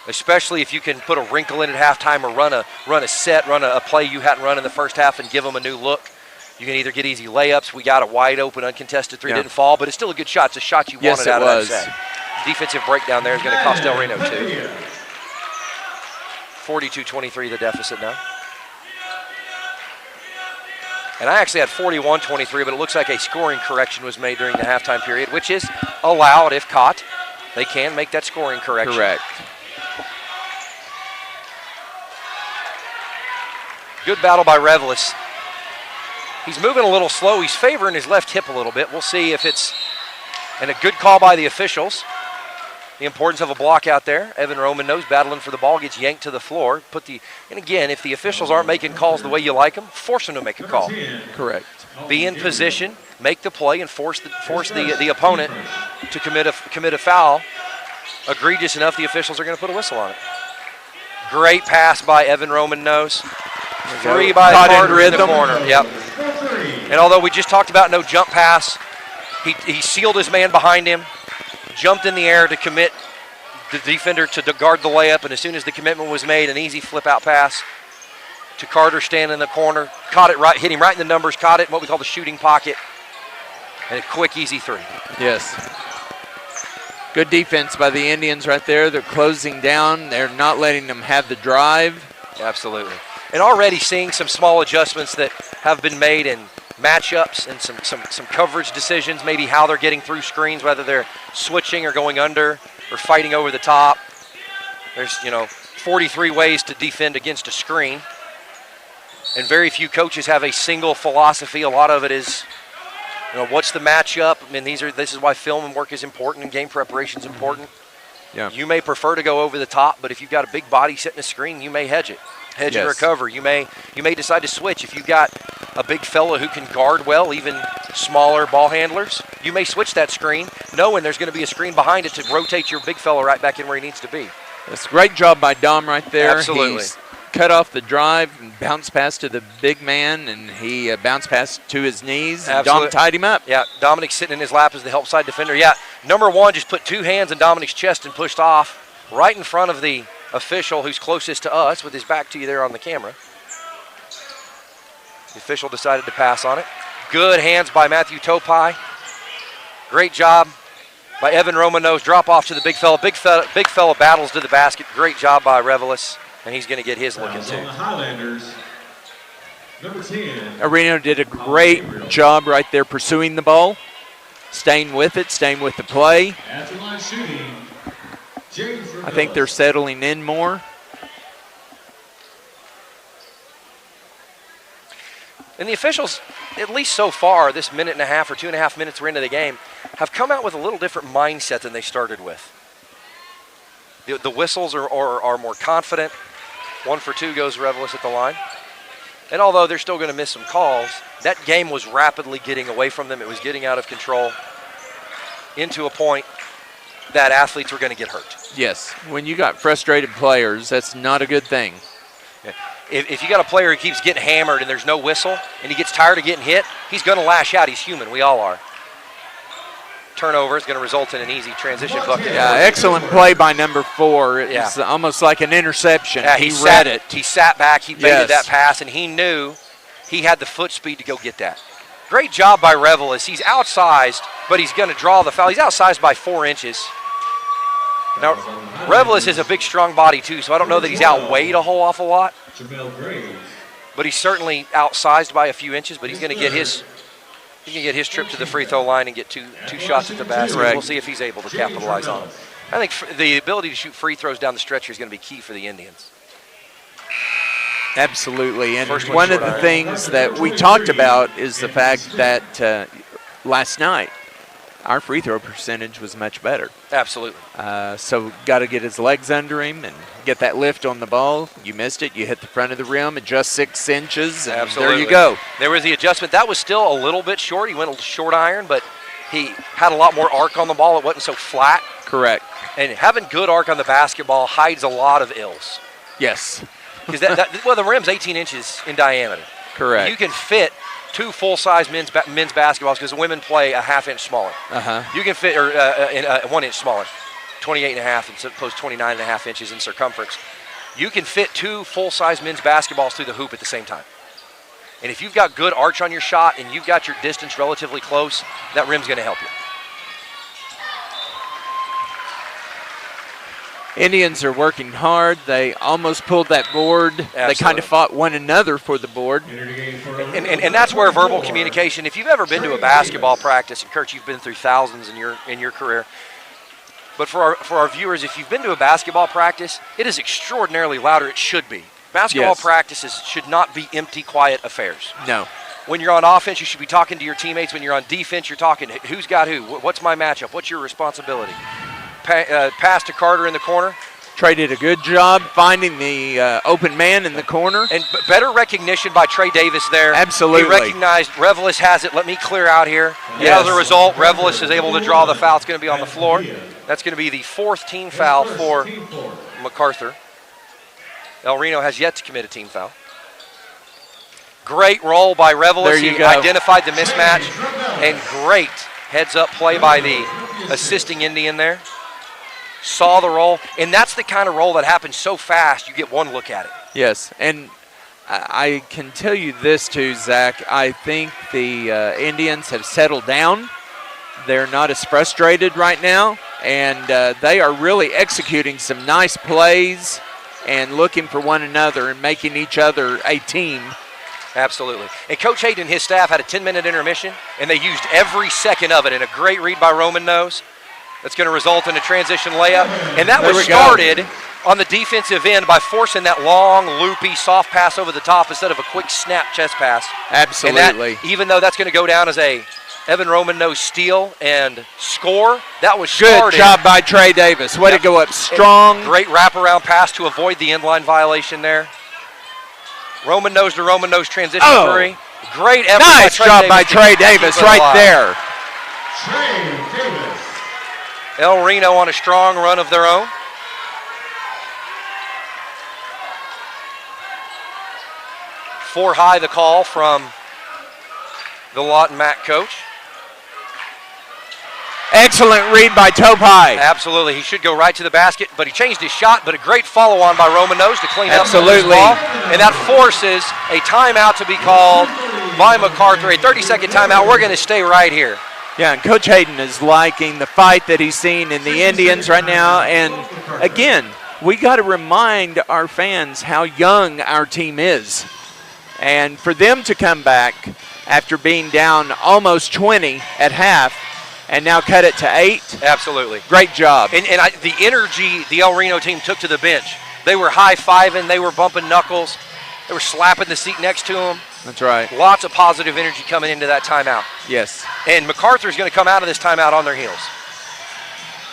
Especially if you can put a wrinkle in at halftime, or run a play you hadn't run in the first half and give them a new look. You can either get easy layups. We got a wide open, uncontested three, didn't fall, but it's still a good shot. It's a shot you wanted out of that set. Defensive breakdown there is going to cost El Reno 2. 42-23 the deficit now. And I actually had 41-23, but it looks like a scoring correction was made during the halftime period, which is allowed if caught. They can make that scoring correction. Correct. Good battle by Revelis. He's moving a little slow. He's favoring his left hip a little bit. We'll see if it's, and a good call by the officials. The importance of a block out there. Evan Roman knows, battling for the ball, gets yanked to the floor. And again, if the officials aren't making calls the way you like them, force them to make a call. Correct. Be in position, make the play, and force the opponent to commit a foul. Egregious enough, the officials are going to put a whistle on it. Great pass by Evan Roman knows. Three by Carter in the corner. Yep. And although we just talked about no jump pass, he sealed his man behind him, jumped in the air to commit the defender to guard the layup, and as soon as the commitment was made, an easy flip-out pass to Carter standing in the corner, caught it right, hit him right in the numbers, caught it in what we call the shooting pocket, and a quick, easy three. Yes. Good defense by the Indians right there. They're closing down. They're not letting them have the drive. Absolutely. And already seeing some small adjustments that have been made in matchups and some coverage decisions, maybe how they're getting through screens, whether they're switching or going under or fighting over the top. There's, 43 ways to defend against a screen. And very few coaches have a single philosophy. A lot of it is, what's the matchup? I mean, this is why film and work is important and game preparation is important. Yeah. You may prefer to go over the top, but if you've got a big body setting a screen, you may hedge it. Hedge and recover. You may decide to switch. If you've got a big fella who can guard well, even smaller ball handlers, you may switch that screen, knowing there's going to be a screen behind it to rotate your big fella right back in where he needs to be. That's a great job by Dom right there. Absolutely. He's cut off the drive and bounced pass to the big man, and he bounced pass to his knees, and Dom tied him up. Yeah, Dominic's sitting in his lap as the help side defender. Yeah, number one just put two hands on Dominic's chest and pushed off right in front of the official who's closest to us with his back to you there on the camera. The official decided to pass on it. Good hands by Matthew Topai. Great job by Evan Romanos. Drop off to the big fella. Big fella battles to the basket. Great job by Revelis, and he's going to get his look in too. On the Highlanders, number 10. Reno did a great job right there pursuing the ball, staying with it, staying with the play. After line shooting, James I think they're settling in more. And the officials, at least so far, this minute and a half or 2.5 minutes we're into the game, have come out with a little different mindset than they started with. The whistles are more confident. 1 for 2 goes Revelis at the line. And although they're still going to miss some calls, that game was rapidly getting away from them. It was getting out of control into a point that athletes were going to get hurt. Yes, when you got frustrated players, that's not a good thing. Yeah. If you got a player who keeps getting hammered and there's no whistle and he gets tired of getting hit, he's going to lash out. He's human. We all are. Turnover is going to result in an easy transition bucket. Yeah, excellent play by number 4. It's almost like an interception. Yeah, he read it. He sat back. He baited that pass, and he knew he had the foot speed to go get that. Great job by Revelis. He's outsized, but he's going to draw the foul. He's outsized by 4 inches. Now, Revelis is a big, strong body, too, so I don't know that he's outweighed a whole awful lot. But he's certainly outsized by a few inches, but he's going to get his trip to the free throw line and get two shots at the basket. Correct. We'll see if he's able to capitalize on them. I think the ability to shoot free throws down the stretcher is going to be key for the Indians. Absolutely. And First one of short the iron. things that we talked about is the fact that last night our free throw percentage was much better. Absolutely. So got to get his legs under him and get that lift on the ball. You missed it. You hit the front of the rim, adjust 6 inches, and Absolutely. there you go. There was the adjustment. That was still a little bit short. He went a short iron, but he had a lot more arc on the ball. It wasn't so flat. Correct. And having good arc on the basketball hides a lot of ills. Yes. Because the rim's 18 inches in diameter. Correct. You can fit 2 full-size men's basketballs because the women play a half-inch smaller. You can fit 1 inch smaller, 28 and a half, as opposed to 29 and a half inches in circumference. You can fit 2 full-size men's basketballs through the hoop at the same time. And if you've got good arch on your shot and you've got your distance relatively close, that rim's going to help you. Indians are working hard. They almost pulled that board. Absolutely. They kind of fought one another for the board. And that's where verbal communication, if you've ever been to a basketball practice, and Kurt, you've been through thousands in your career, but for our viewers, if you've been to a basketball practice, it is extraordinarily louder. It should be. Basketball practices should not be empty, quiet affairs. No. When you're on offense, you should be talking to your teammates. When you're on defense, you're talking, who's got who? What's my matchup? What's your responsibility? Pass to Carter in the corner. Trey did a good job finding the open man in the corner. And better recognition by Trey Davis there. Absolutely. He recognized Revelis has it. Let me clear out here. Yes. As a result, Revelis is able to draw the foul. It's going to be on the floor. That's going to be the 4th team foul for MacArthur. El Reno has yet to commit a team foul. Great roll by Revelis. There you He go. identified the mismatch. And great heads-up play by the assisting Indian there. Saw the roll. And that's the kind of roll that happens so fast, you get one look at it. Yes, and I can tell you this too, Zach. I think the Indians have settled down. They're not as frustrated right now, and they are really executing some nice plays and looking for one another and making each other a team. Absolutely. And Coach Hayden and his staff had a 10-minute intermission, and they used every second of it. And a great read by Roman Nose. That's going to result in a transition layup. And that was started on the defensive end by forcing that long, loopy, soft pass over the top instead of a quick snap chest pass. Absolutely. And that, even though that's going to go down as a Evan Roman Nose steal and score, that was started. Good job by Trey Davis. Way to go up strong. Great wraparound pass to avoid the inline violation there. Roman Nose to Roman Nose transition three. Great effort nice by Trey job Davis by Trey Davis right there. Trey Davis. El Reno on a strong run of their own. Four high the call from the Lawton Mac coach. Excellent read by Topai. Absolutely. He should go right to the basket, but he changed his shot, but a great follow-on by Roman Nose to clean up the ball. And that forces a timeout to be called by MacArthur, a 30-second timeout. We're going to stay right here. Yeah, and Coach Hayden is liking the fight that he's seen in the Indians right now. And, again, we got to remind our fans how young our team is. And for them to come back after being down almost 20 at half and now cut it to 8. Absolutely. Great job. And the energy the El Reno team took to the bench. They were high-fiving. They were bumping knuckles. They were slapping the seat next to them. That's right. Lots of positive energy coming into that timeout. Yes. And MacArthur's going to come out of this timeout on their heels.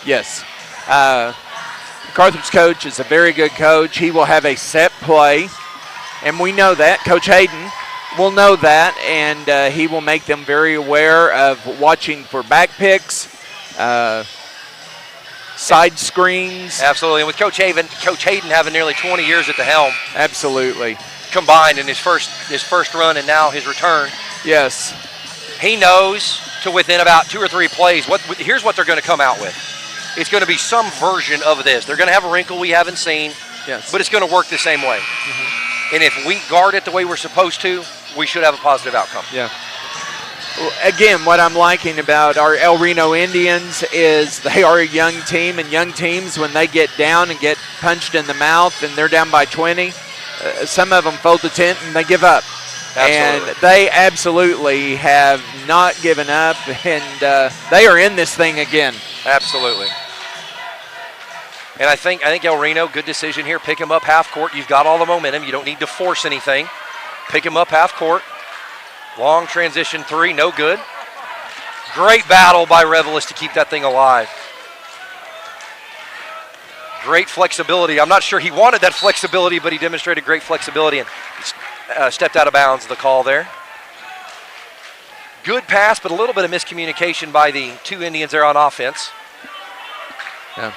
Yes. MacArthur's coach is a very good coach. He will have a set play, and we know that. Coach Hayden will know that, and he will make them very aware of watching for back picks, side screens. Absolutely. And with Coach Hayden having nearly 20 years at the helm. Absolutely. Combined in his first run and now his return. Yes. He knows to within about 2 or 3 plays, here's what they're going to come out with. It's going to be some version of this. They're going to have a wrinkle we haven't seen, but it's going to work the same way. And if we guard it the way we're supposed to, we should have a positive outcome. Yeah. Again, what I'm liking about our El Reno Indians is they are a young team, and young teams, when they get down and get punched in the mouth and they're down by 20, some of them fold the tent and they give up. Absolutely. And they absolutely have not given up, and they are in this thing again. Absolutely. And I think El Reno, good decision here. Pick him up half court. You've got all the momentum. You don't need to force anything. Pick him up half court. Long transition three, no good. Great battle by Revelis to keep that thing alive. Great flexibility. I'm not sure he wanted that flexibility, but he demonstrated great flexibility and stepped out of bounds, the call there. Good pass, but a little bit of miscommunication by the two Indians there on offense. Yeah.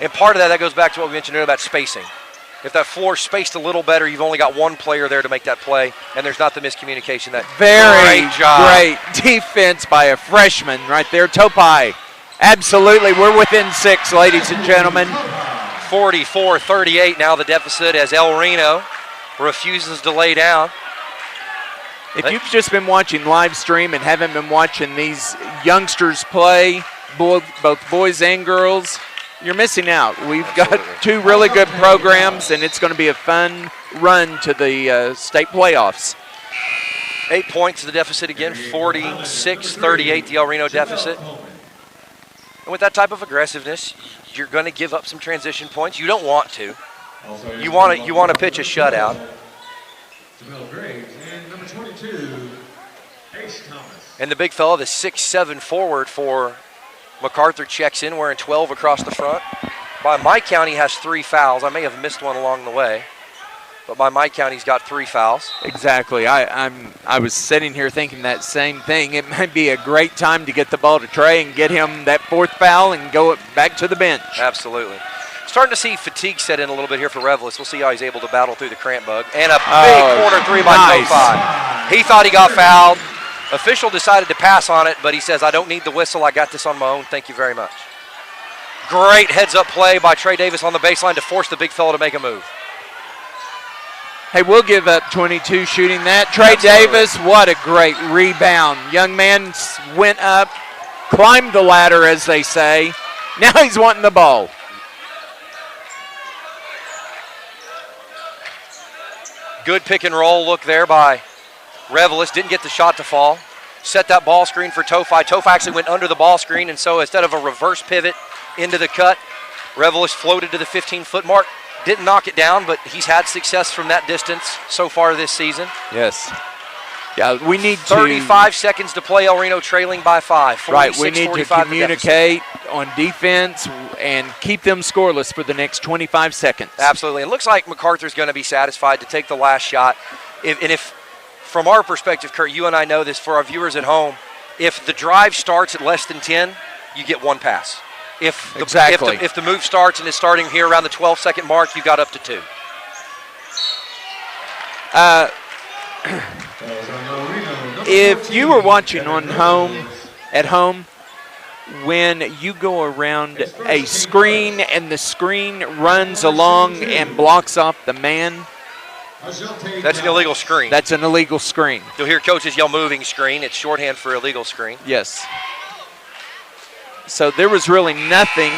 And part of that goes back to what we mentioned earlier about spacing. If that floor's spaced a little better, you've only got one player there to make that play, and there's not the miscommunication. That Very great job. Great defense by a freshman right there. Topai, absolutely. We're within 6, ladies and gentlemen. 44-38 now the deficit as El Reno refuses to lay down. If you've just been watching live stream and haven't been watching these youngsters play, both boys and girls, you're missing out. We've got 2 really good programs, and it's going to be a fun run to the state playoffs. 8 points to the deficit again, 46-38 the El Reno deficit. And with that type of aggressiveness, you're going to give up some transition points. You don't want to. You want to pitch a shutout. And number 22, Ace Thomas. And the big fella, the 6'7" forward for MacArthur, checks in wearing 12 across the front. By my count, he has 3 fouls. I may have missed one along the way, but by my count, he's got 3 fouls. Exactly. I was sitting here thinking that same thing. It might be a great time to get the ball to Trey and get him that 4th foul and go back to the bench. Absolutely. Starting to see fatigue set in a little bit here for Revelis. We'll see how he's able to battle through the cramp bug. And a big corner 3 by Topai. He thought he got fouled. Official decided to pass on it, but he says, I don't need the whistle. I got this on my own. Thank you very much. Great heads-up play by Trey Davis on the baseline to force the big fella to make a move. Hey, we'll give up 22 shooting that. Trey Davis, what a great rebound. Young man went up, climbed the ladder, as they say. Now he's wanting the ball. Good pick and roll look there by Revelis. Didn't get the shot to fall. Set that ball screen for Topai. Topai actually went under the ball screen, and so instead of a reverse pivot into the cut, Revelis floated to the 15-foot mark. Didn't knock it down, but he's had success from that distance so far this season. Yes. Yeah, we need 35 seconds to play. El Reno trailing by 5. Right, we need to communicate on defense and keep them scoreless for the next 25 seconds. Absolutely. It looks like MacArthur's going to be satisfied to take the last shot. If from our perspective, Kurt, you and I know this, for our viewers at home, if the drive starts at less than 10, you get 1 pass. If the move starts and is starting here around the 12-second mark, you got up to 2. If you were watching at home, when you go around a screen and the screen runs along and blocks off the man, that's an illegal screen. That's an illegal screen. You'll hear coaches yell moving screen. It's shorthand for illegal screen. Yes. So there was really nothing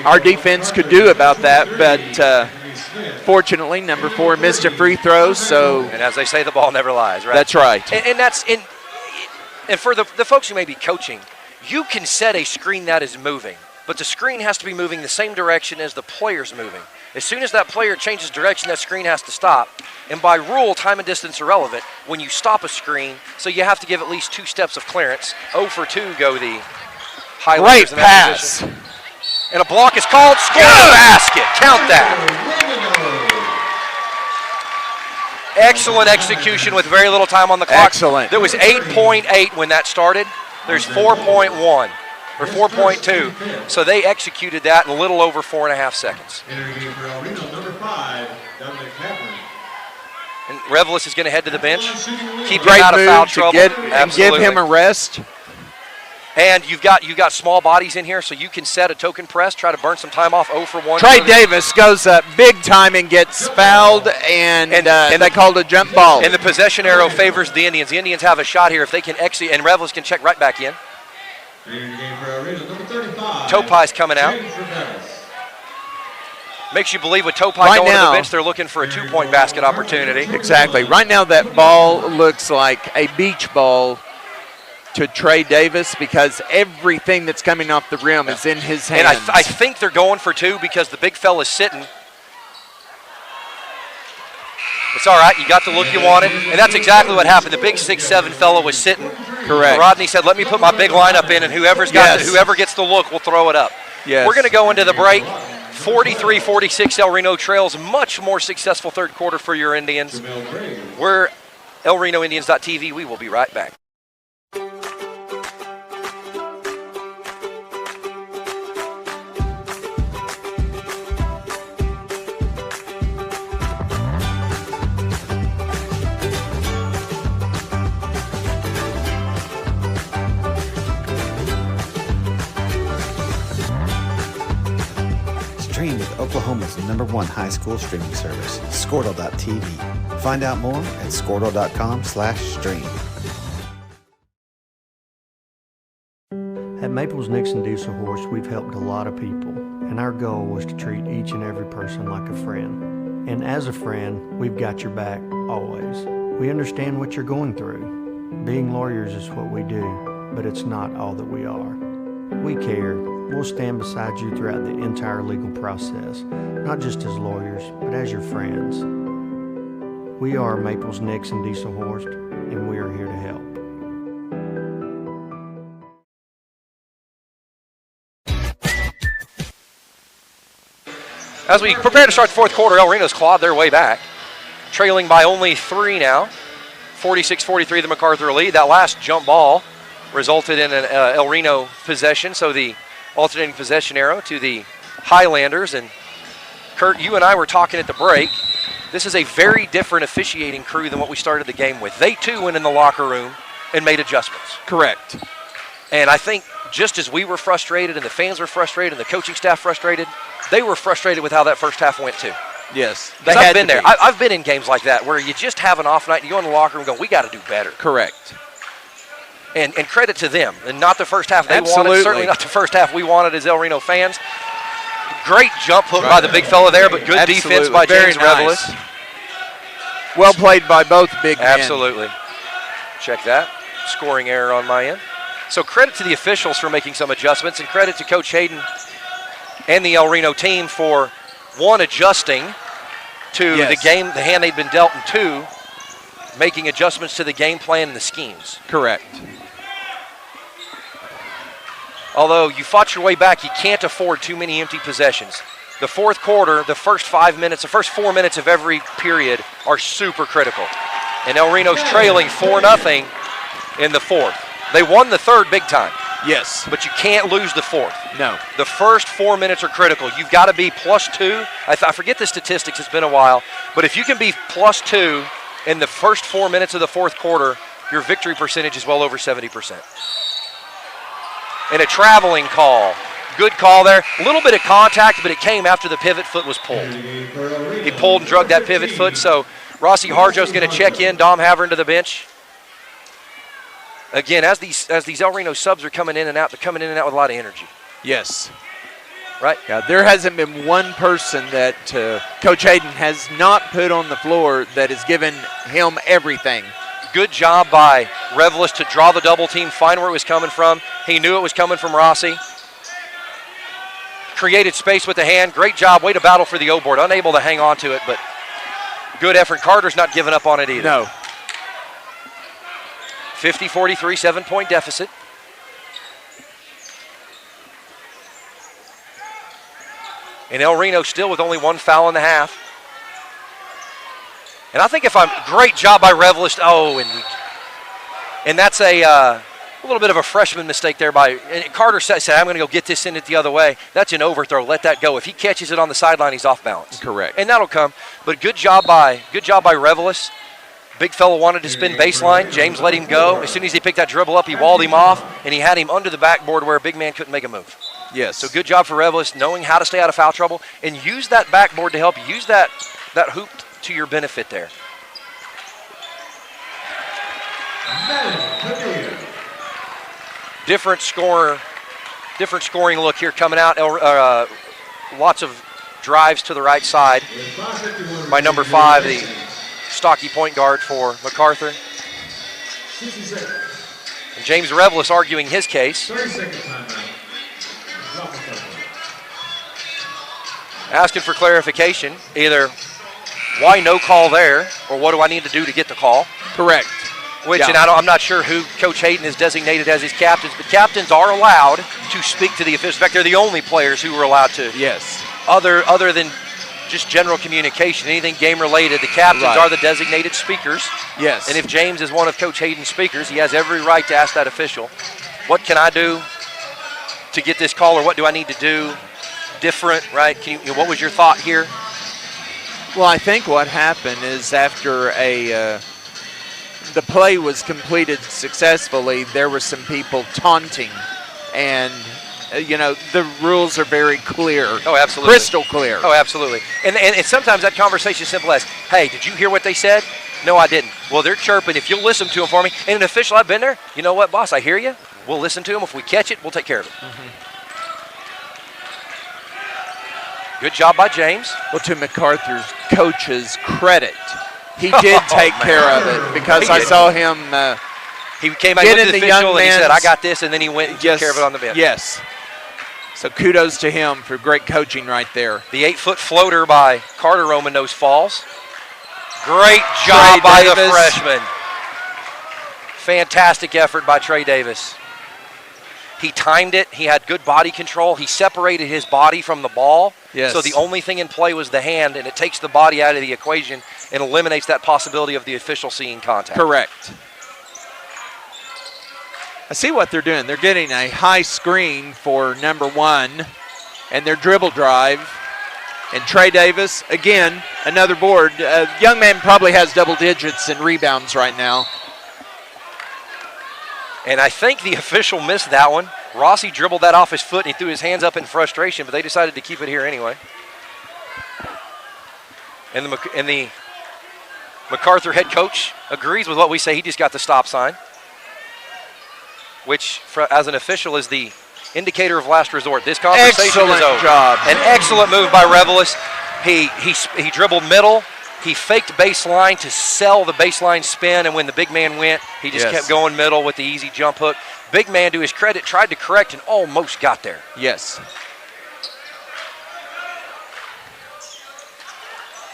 our defense could do about that, but fortunately, number 4 missed a free throw. So, and as they say, the ball never lies, right? That's right. And for the folks who may be coaching, you can set a screen that is moving, but the screen has to be moving the same direction as the player's moving. As soon as that player changes direction, that screen has to stop. And by rule, time and distance are relevant when you stop a screen, so you have to give at least 2 steps of clearance. 0 for 2 go the Highlanders. Great pass. And a block is called. Score the basket. Count that. Excellent execution with very little time on the clock. Excellent. There was 8.8 when that started. There's 4.1 or 4.2. So they executed that in a little over 4.5 seconds. Number 5, Dominic Kaplan. And Revelis is going to head to the bench. Keep him Great out of foul move to trouble. give him a rest. And you've got small bodies in here, so you can set a token press, try to burn some time off. 0 for 1. Trey Davis goes up big time and gets fouled, and they called a jump ball. And the possession arrow favors the Indians. The Indians have a shot here if they can execute, and Revelis can check right back in. Topai's coming out. Makes you believe with Topai Right going to now, the bench, they're looking for a 2-point basket opportunity. Exactly. Right now that ball looks like a beach ball to Trey Davis because everything that's coming off the rim is in his hands. And I think they're going for 2 because the big fella's sitting. It's all right. You got the look you wanted. And that's exactly what happened. The big 6'7" fella was sitting. Correct. Rodney said, let me put my big lineup in, and whoever gets the look will throw it up. Yes. We're going to go into the break. 43-46, El Reno trails. Much more successful third quarter for your Indians. We're ElRenoIndians.tv. We will be right back. Stream with Oklahoma's #1 high school streaming service, Squirtle.tv. Find out more at Squirtle.com/stream. At Maples Nixon Diesel Horse, we've helped a lot of people, and our goal was to treat each and every person like a friend. And as a friend, we've got your back always. We understand what you're going through. Being lawyers is what we do, but it's not all that we are. We care. We'll stand beside you throughout the entire legal process, not just as lawyers, but as your friends. We are Maples Nixon Diesel Horse, and we are here to help. As we prepare to start the fourth quarter, El Reno's clawed their way back, trailing by only 3 now. 46-43, the MacArthur lead. That last jump ball resulted in an El Reno possession, so the alternating possession arrow to the Highlanders. And Kurt, you and I were talking at the break. This is a very different officiating crew than what we started the game with. They too went in the locker room and made adjustments. Correct. And I think just as we were frustrated and the fans were frustrated and the coaching staff frustrated, they were frustrated with how that first half went too. Yes. I've been there. I've been in games like that where you just have an off night and you go in the locker room and go, we got to do better. Correct. And credit to them, and not the first half they Absolutely. wanted, certainly not the first half we wanted as El Reno fans. Great jump hook by the big fella there, but good defense by James Revelis. Well played by both big men. Absolutely. Check that. Scoring error on my end. So credit to the officials for making some adjustments, and credit to Coach Hayden and the El Reno team for, 1, adjusting to the hand they'd been dealt, and 2, making adjustments to the game plan and the schemes. Correct. Although you fought your way back, you can't afford too many empty possessions. The fourth quarter, the first 4 minutes of every period are super critical. And El Reno's trailing 4-0 in the fourth. They won the third big time. Yes. But you can't lose the fourth. No. The first 4 minutes are critical. You've got to be +2. I forget the statistics, it's been a while. But if you can be +2 in the first 4 minutes of the fourth quarter, your victory percentage is well over 70%. And a traveling call. Good call there. A little bit of contact, but it came after the pivot foot was pulled. He pulled and drug that pivot foot, so Rossi Harjo's going to check in, Dom Havern to the bench. Again, as these El Reno subs are coming in and out, they're coming in and out with a lot of energy. Yes. Right? Yeah, there hasn't been one person that Coach Hayden has not put on the floor that has given him everything. Good job by Revelis to draw the double team, find where it was coming from. He knew it was coming from Rossi. Created space with the hand. Great job. Way to battle for the O-board. Unable to hang on to it, but good effort. Carter's not giving up on it either. No. 50-43, 7-point deficit. And El Reno still with only 1 foul in the half. And I think great job by Revelis. And that's a little bit of a freshman mistake there by Carter said, I'm going to go get this in it the other way. That's an overthrow. Let that go. If he catches it on the sideline, he's off balance. Correct. And that'll come. But good job by Revelis. Big fella wanted to spin baseline. James let him go. As soon as he picked that dribble up, he walled him off, and he had him under the backboard where a big man couldn't make a move. Yes. So good job for Revelis knowing how to stay out of foul trouble and use that backboard to help you. Use that hoop to your benefit there. Different scoring look here coming out. Lots of drives to the right side by number 5, the stocky point guard for MacArthur. And James Revelis arguing his case. Asking for clarification, either why no call there, or what do I need to do to get the call? Correct. Which, and I'm not sure who Coach Hayden has designated as his captains, but captains are allowed to speak to the officials. In fact, they're the only players who are allowed to. Yes. Other than just general communication, anything game-related, the captains are the designated speakers. Yes. And if James is one of Coach Hayden's speakers, he has every right to ask that official, what can I do to get this call, or what do I need to do different, right? What was your thought here? Well, I think what happened is after the play was completed successfully, there were some people taunting, and the rules are very clear. Oh, absolutely. Crystal clear. Oh, absolutely. And sometimes that conversation is simple as, hey, did you hear what they said? No, I didn't. Well, they're chirping. If you'll listen to them for me, and an official, I've been there. You know what, boss? I hear you. We'll listen to them. If we catch it, we'll take care of it. Good job by James. Well, to MacArthur's coach's credit, he did take care of it, because I saw him he came back with the official and he said, I got this, and then he went and took care of it on the bench. Yes. So kudos to him for great coaching right there. The 8-foot floater by Carter Romano's falls. Great job by the freshman. Fantastic effort by Trey Davis. He timed it. He had good body control. He separated his body from the ball. Yes. So the only thing in play was the hand, and it takes the body out of the equation and eliminates that possibility of the official seeing contact. Correct. I see what they're doing. They're getting a high screen for number 1 and their dribble drive. And Trey Davis, again, another board. Young man probably has double digits in rebounds right now. And I think the official missed that one. Rossi dribbled that off his foot, and he threw his hands up in frustration, but they decided to keep it here anyway. And the MacArthur head coach agrees with what we say. He just got the stop sign, which, as an official, is the indicator of last resort. This conversation is over. Job. An excellent move by Revelis. He dribbled middle. He faked baseline to sell the baseline spin, and when the big man went, he just kept going middle with the easy jump hook. Big man, to his credit, tried to correct and almost got there. Yes.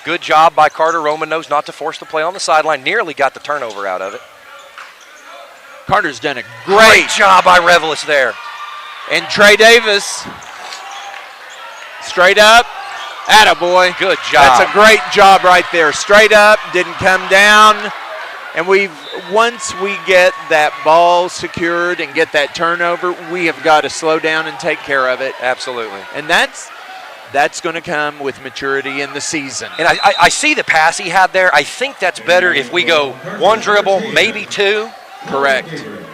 Good job by Carter Romanos not to force the play on the sideline. Nearly got the turnover out of it. Carter's done a Great job by Revelis there. And Trey Davis, straight up. Attaboy. Good job. That's a great job right there. Straight up, didn't come down. And once we get that ball secured and get that turnover, we have got to slow down and take care of it. Absolutely. And that's going to come with maturity in the season. And I see the pass he had there. I think that's better if we go 1 dribble, maybe 2. Correct.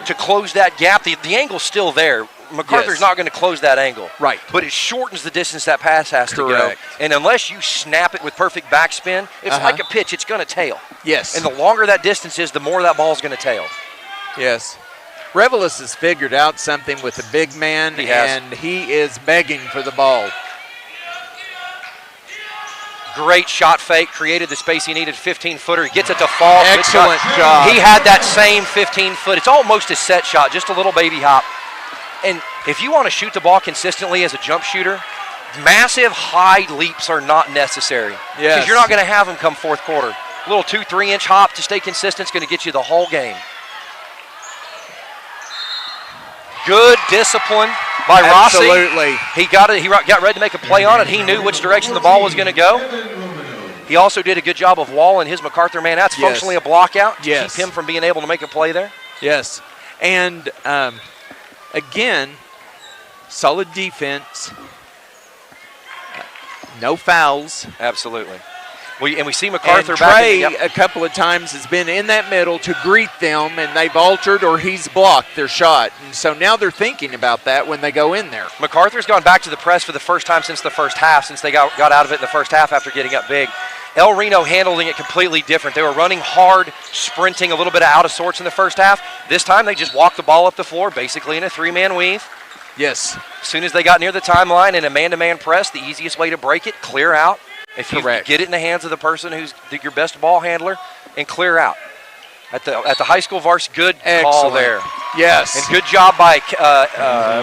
To close that gap. The angle's still there. MacArthur's not going to close that angle. Right. But it shortens the distance that pass has to go. And unless you snap it with perfect backspin, it's like a pitch. It's going to tail. Yes. And the longer that distance is, the more that ball's going to tail. Yes. Revelis has figured out something with the big man, and he is begging for the ball. Great shot fake, created the space he needed, 15-footer. He gets it to fall. Excellent job. He had that same 15-foot. It's almost a set shot, just a little baby hop. And if you want to shoot the ball consistently as a jump shooter, massive high leaps are not necessary. Yes. Because you're not going to have them come fourth quarter. A little 2-3-inch hop to stay consistent is going to get you the whole game. Good discipline by Rossi. Absolutely. He got ready to make a play on it. He knew which direction the ball was going to go. He also did a good job of walling his MacArthur man. That's functionally a block out to keep him from being able to make a play there. Yes. And again, solid defense. No fouls. Absolutely. We see MacArthur and back Trey in, a couple of times has been in that middle to greet them, and they've altered or he's blocked their shot. And so now they're thinking about that when they go in there. MacArthur's gone back to the press for the first time since the first half, since they got out of it in the first half after getting up big. El Reno handling it completely different. They were running hard, sprinting, a little bit out of sorts in the first half. This time they just walked the ball up the floor, basically in a three-man weave. Yes. As soon as they got near the timeline in a man-to-man press, the easiest way to break it, clear out. If you Correct. get it in the hands of the person who's your best ball handler, and clear out. At the high school varsity, good call Excellent. there. Yes. And good job by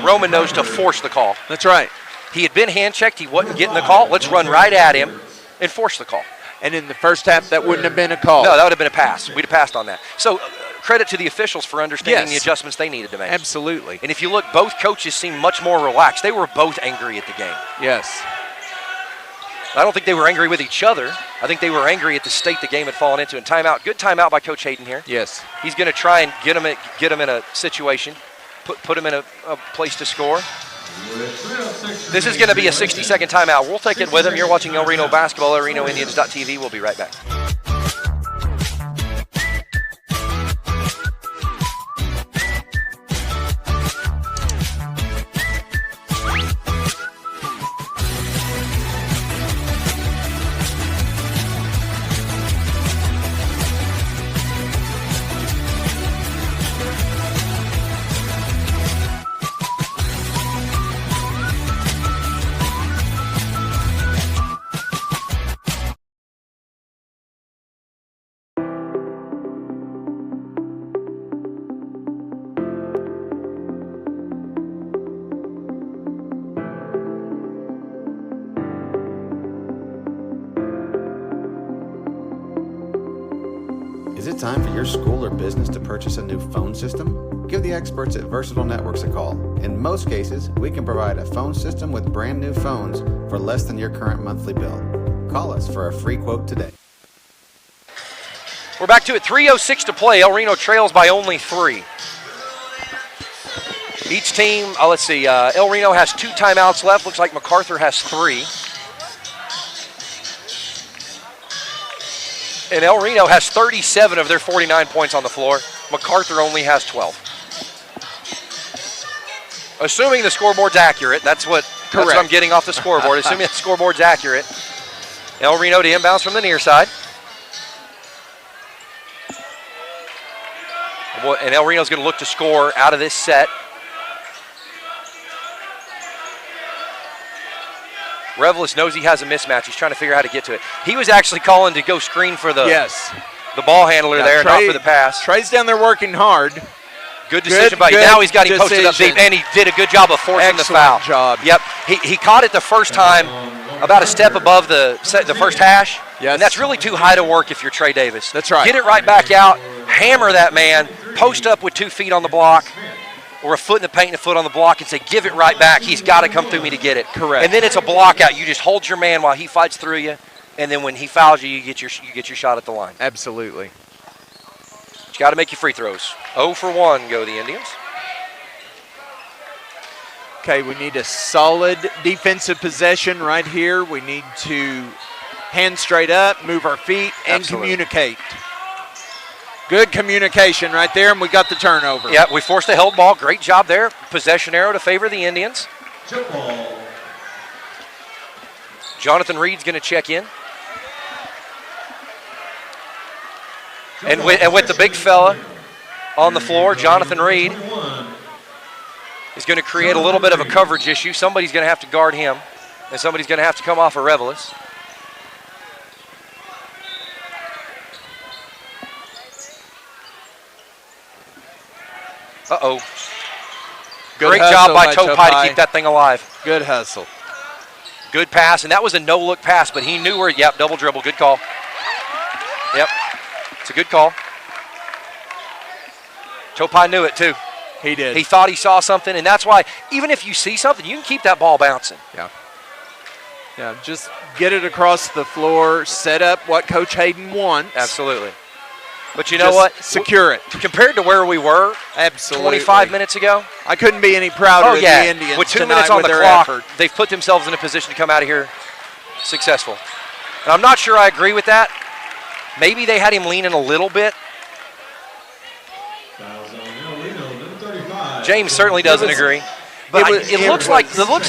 Roman Nose to force the call. That's right. He had been hand-checked. He wasn't getting the call. Let's run right at him and force the call. And in the first half, that wouldn't have been a call. No, that would have been a pass. We'd have passed on that. So credit to the officials for understanding the Yes. adjustments they needed to make. Absolutely. And if you look, both coaches seemed much more relaxed. They were both angry at the game. Yes. I don't think they were angry with each other. I think they were angry at the state the game had fallen into. And timeout, good timeout by Coach Hayden here. Yes. He's going to try and get him in a situation, put him in a place to score. This is going to be a 60-second timeout. We'll take it with him. You're watching El Reno basketball, ElRenoIndians.tv. We'll be right back. Is it time for your school or business to purchase a new phone system? Give the experts at Versatile Networks a call. In most cases, we can provide a phone system with brand new phones for less than your current monthly bill. Call us for a free quote today. We're back to it. 3:06 to play. El Reno trails by only 3. Each team, let's see, El Reno has 2 timeouts left. Looks like MacArthur has 3. And El Reno has 37 of their 49 points on the floor. MacArthur only has 12. Assuming the scoreboard's accurate, that's what I'm getting off the scoreboard. Assuming the scoreboard's accurate. El Reno to inbounds from the near side. And El Reno's going to look to score out of this set. Revelis knows he has a mismatch. He's trying to figure out how to get to it. He was actually calling to go screen for the ball handler there, not for the pass. Trey's down there working hard. Good decision by him. Now he's got him posted up deep, and he did a good job of forcing the foul. Excellent job. Yep. He caught it the first time about a step above the first hash. Yes. And that's really too high to work if you're Trey Davis. That's right. Get it right back out, hammer that man, post up with 2 feet on the block, or a foot in the paint and a foot on the block, and say, give it right back. He's got to come through me to get it. Correct. And then it's a block out. You just hold your man while he fights through you, and then when he fouls you, you get your shot at the line. Absolutely. You got to make your free throws. 0 for 1 go the Indians. Okay, we need a solid defensive possession right here. We need to hand straight up, move our feet, and communicate. Good communication right there, and we got the turnover. Yeah, we forced a held ball. Great job there. Possession arrow to favor the Indians. Jonathan Reed's going to check in. And with the big fella on the floor, Jonathan Reed is going to create a little bit of a coverage issue. Somebody's going to have to guard him, and somebody's going to have to come off of Revelis. Uh-oh. Great job by Topai to keep that thing alive. Good hustle. Good pass, and that was a no-look pass, but he knew where, yep, double dribble. Good call. Yep, it's a good call. Topai knew it, too. He did. He thought he saw something, and that's why, even if you see something, you can keep that ball bouncing. Yeah. Yeah, just get it across the floor, set up what Coach Hayden wants. Absolutely. But you know what? Secure it. Compared to where we were 25 minutes ago. I couldn't be any prouder of the Indians with 2 tonight minutes on with the their clock, effort. they've put themselves in a position to come out of here successful. And I'm not sure I agree with that. Maybe they had him leaning a little bit. James certainly doesn't agree. But it looks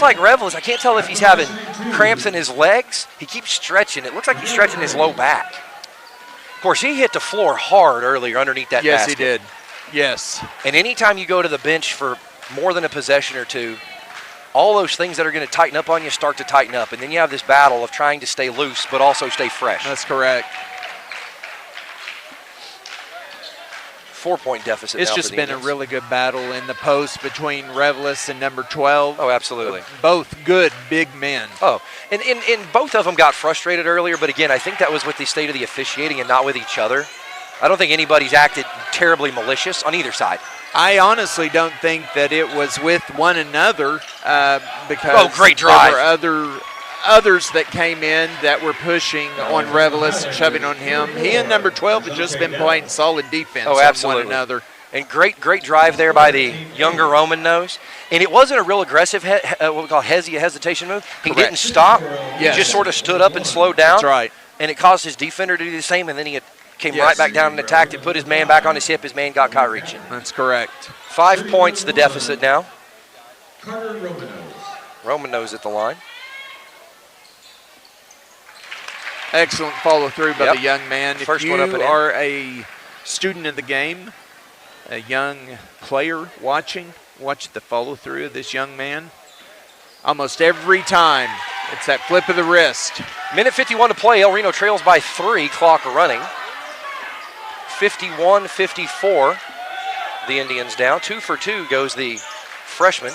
like Revelis. I can't tell if he's having cramps in his legs. He keeps stretching. It looks like he's stretching his low back. Of course, he hit the floor hard earlier underneath that Yes, basket. he did. Yes. And anytime you go to the bench for more than a possession or two, all those things that are going to tighten up on you start to tighten up. And then you have this battle of trying to stay loose but also stay fresh. That's correct. 4-point deficit. It's now just for the been a Indians. really good battle in the post between Revelis and number 12. Oh, absolutely. Both good big men. Oh, and both of them got frustrated earlier, but again, I think that was with the state of the officiating and not with each other. I don't think anybody's acted terribly malicious on either side. I honestly don't think that it was with one another because great drive. there were others that came in that were pushing on Revelis and shoving on him. He and number 12 have just been playing solid defense on absolutely. one another. And great drive there by the younger Roman nose. And it wasn't a real aggressive what we call hesitation move. He Correct. didn't stop. Yes. He just sort of stood up and slowed down. That's right. And it caused his defender to do the same, and then he came Yes. right back down and attacked it, put his man back on his hip. His man got caught reaching. That's correct. 5 points the deficit now. Carter Romanos. Roman nose at the line. Excellent follow through by Yep. the young man. First if one you up and in. are a student of the game, a young player watch the follow through of this young man. Almost every time, it's that flip of the wrist. Minute 51 to play. El Reno trails by 3, clock running. 51-54, the Indians down. 2 for 2 goes the freshman.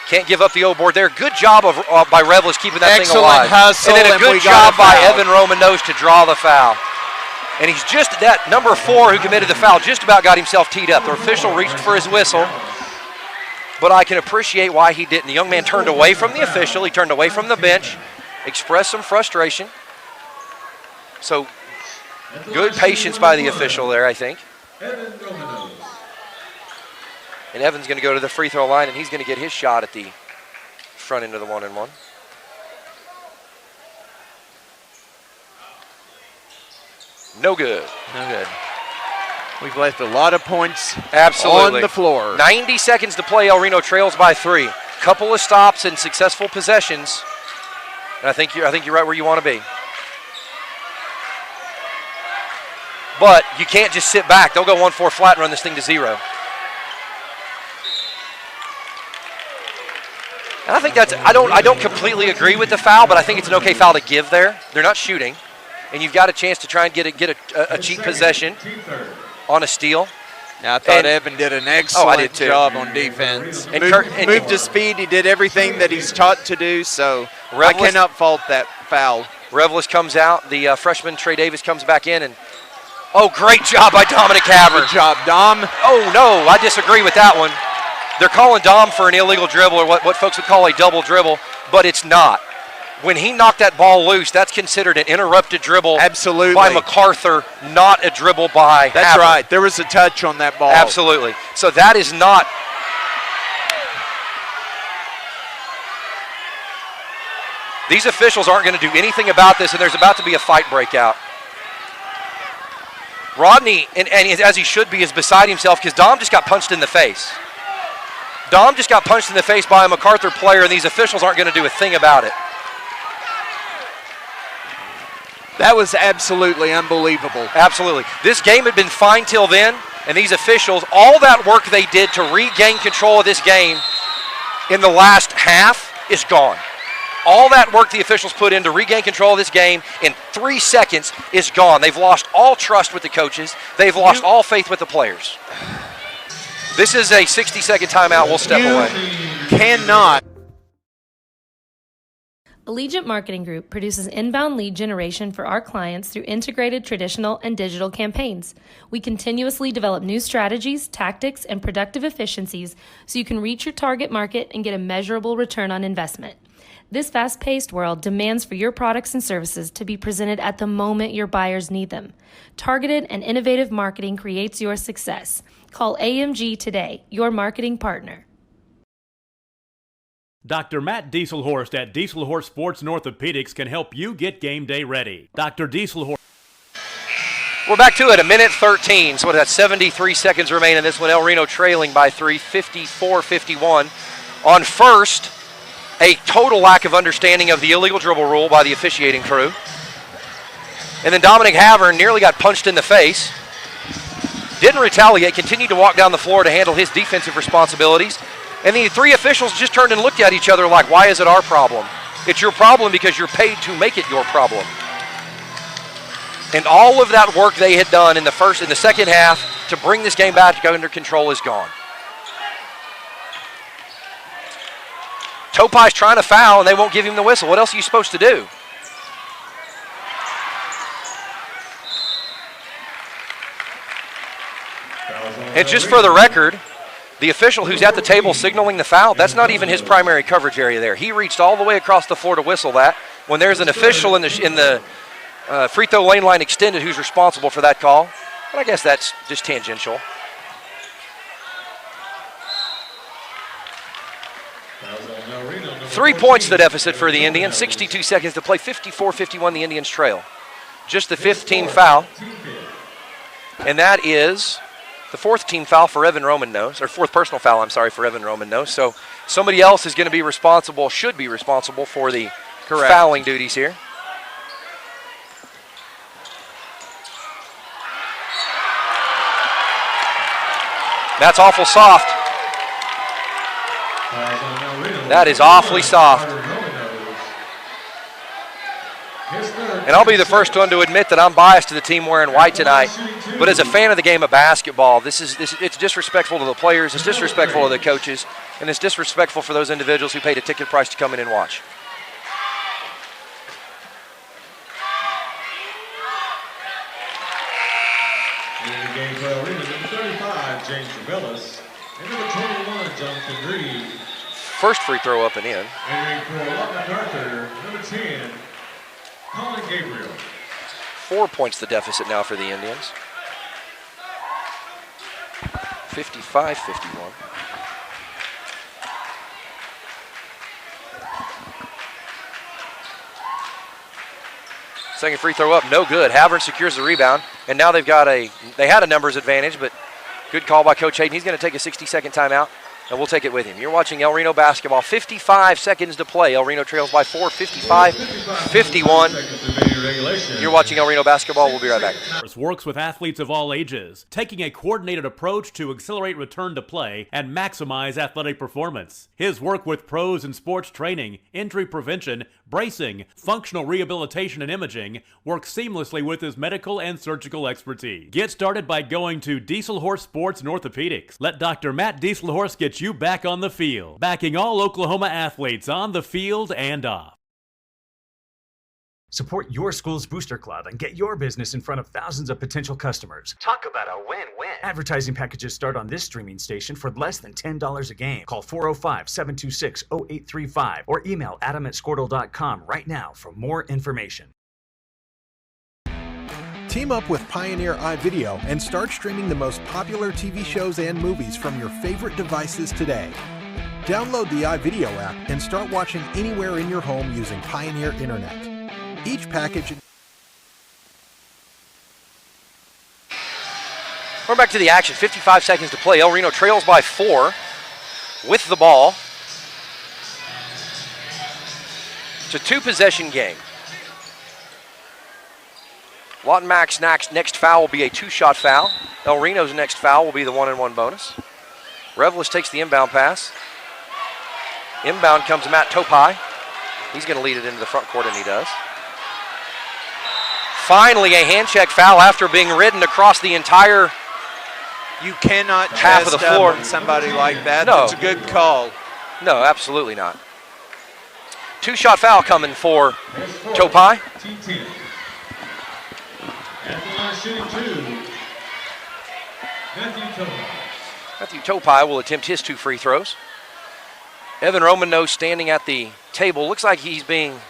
Can't give up the O board there. Good job by Revelis keeping that thing alive. Excellent hustle, and then a and good we got job a by foul. Evan Romanos to draw the foul. And he's just, that number 4 who committed the foul just about got himself teed up. The official reached for his whistle, but I can appreciate why he didn't. The young man turned away from the official. He turned away from the bench, expressed some frustration. So good patience by the official there, I think. Evan Romanos. And Evan's going to go to the free throw line, and he's going to get his shot at the front end of the 1-and-1. No good. No good. We've left a lot of points Absolutely. on the floor. 90 seconds to play. El Reno trails by 3. Couple of stops and successful possessions. And I think you're right where you want to be. But you can't just sit back. They'll go 1-4 flat and run this thing to 0. And I think that's, I don't completely agree with the foul, but I think it's an okay foul to give there. They're not shooting, and you've got a chance to try and get a cheap possession on a steal. Now, I thought And- Evan did an I excellent did too. job on defense. And Moved to speed. He did everything that he's taught to do, so I Revelis- cannot fault that foul. Revelis comes out. The freshman Trey Davis comes back in, and great job by Dominic Cameron. Good job, Dom. Oh, no, I disagree with that one. They're calling Dom for an illegal dribble, or what folks would call a double dribble, but it's not. When he knocked that ball loose, that's considered an interrupted dribble Absolutely. by MacArthur, not a dribble by That's Haber. right. There was a touch on that ball. Absolutely. So that is not. These officials aren't going to do anything about this, and there's about to be a fight breakout. Rodney, and as he should be, is beside himself because Dom just got punched in the face. Dom just got punched in the face by a MacArthur player, and these officials aren't going to do a thing about it. That was absolutely unbelievable. Absolutely. This game had been fine till then, and these officials, all that work they did to regain control of this game in the last half is gone. All that work the officials put in to regain control of this game in 3 seconds is gone. They've lost all trust with the coaches. They've lost all faith with the players. This is a 60-second timeout. We'll step away. Cannot. Allegiant Marketing Group produces inbound lead generation for our clients through integrated traditional and digital campaigns. We continuously develop new strategies, tactics, and productive efficiencies so you can reach your target market and get a measurable return on investment. This fast-paced world demands for your products and services to be presented at the moment your buyers need them. Targeted and innovative marketing creates your success. Call AMG today, your marketing partner. Dr. Matt Dieselhorst at Dieselhorst Sports and Orthopedics can help you get game day ready. Dr. Dieselhorst. We're back to it, a minute 13. So what, that's 73 seconds remain in this one. El Reno trailing by 3, 54-51. On first, a total lack of understanding of the illegal dribble rule by the officiating crew. And then Dominic Havern nearly got punched in the face. Didn't retaliate, continued to walk down the floor to handle his defensive responsibilities. And the three officials just turned and looked at each other like, why is it our problem? It's your problem because you're paid to make it your problem. And all of that work they had done in the second half to bring this game back under control is gone. Topai's trying to foul and they won't give him the whistle. What else are you supposed to do? And just for the record, the official who's at the table signaling the foul, that's not even his primary coverage area there. He reached all the way across the floor to whistle that. When there's an official in the free throw lane line extended who's responsible for that call, but I guess that's just tangential. Three points the deficit for the Indians, 62 seconds to play, 54-51 the Indians trail. Just the fifth team foul, and that is the fourth team foul for Evan Romano, or fourth personal foul, I'm sorry, for Evan Romano. So somebody else is going to be responsible, should be responsible for the fouling duties here. That's awful soft. That is awfully soft. And I'll be the first one to admit that I'm biased to the team wearing white tonight. But as a fan of the game of basketball, it's disrespectful to the players, it's disrespectful to the coaches, and it's disrespectful for those individuals who paid a ticket price to come in and watch. In the game for El Reno, number 35, James Travellis, and number 21, Jonathan Reed. First free throw up and in. And for MacArthur, number 10, Colin Gabriel. 4 points the deficit now for the Indians. 55-51. Second free throw up, no good. Havern secures the rebound, and now they had a numbers advantage, but good call by Coach Hayden. He's going to take a 60-second timeout, and we'll take it with him. You're watching El Reno basketball. 55 seconds to play. El Reno trails by 4, 55-51. You're watching El Reno basketball. We'll be right back. Works with athletes of all ages, taking a coordinated approach to accelerate return to play and maximize athletic performance. His work with pros in sports training, injury prevention, bracing, functional rehabilitation, and imaging works seamlessly with his medical and surgical expertise. Get started by going to Dieselhorst Sports and Orthopedics. Let Dr. Matt Dieselhorst get you back on the field, backing all Oklahoma athletes on the field and off. Support your school's booster club and get your business in front of thousands of potential customers. Talk about a win-win. Advertising packages start on this streaming station for less than $10 a game. Call 405-726-0835 or email adam@squirtle.com right now for more information. Team up with Pioneer iVideo and start streaming the most popular TV shows and movies from your favorite devices today. Download the iVideo app and start watching anywhere in your home using Pioneer Internet. Each package... We're back to the action. 55 seconds to play. El Reno trails by 4 with the ball. It's a two-possession game. Lawton Mack's next foul will be a two-shot foul. El Reno's next foul will be the 1-and-1 bonus. Revelis takes the inbound pass. Inbound comes Matt Topai. He's going to lead it into the front court, and he does. Finally, a hand check foul after being ridden across the entire You cannot half of the chest floor up on somebody like that. No. It's a good call. No, absolutely not. Two-shot foul coming for Topai. T10. At the line shooting 2, Matthew Topai. Matthew Topai will attempt his 2 free throws. Evan Romano standing at the table. Looks like he's being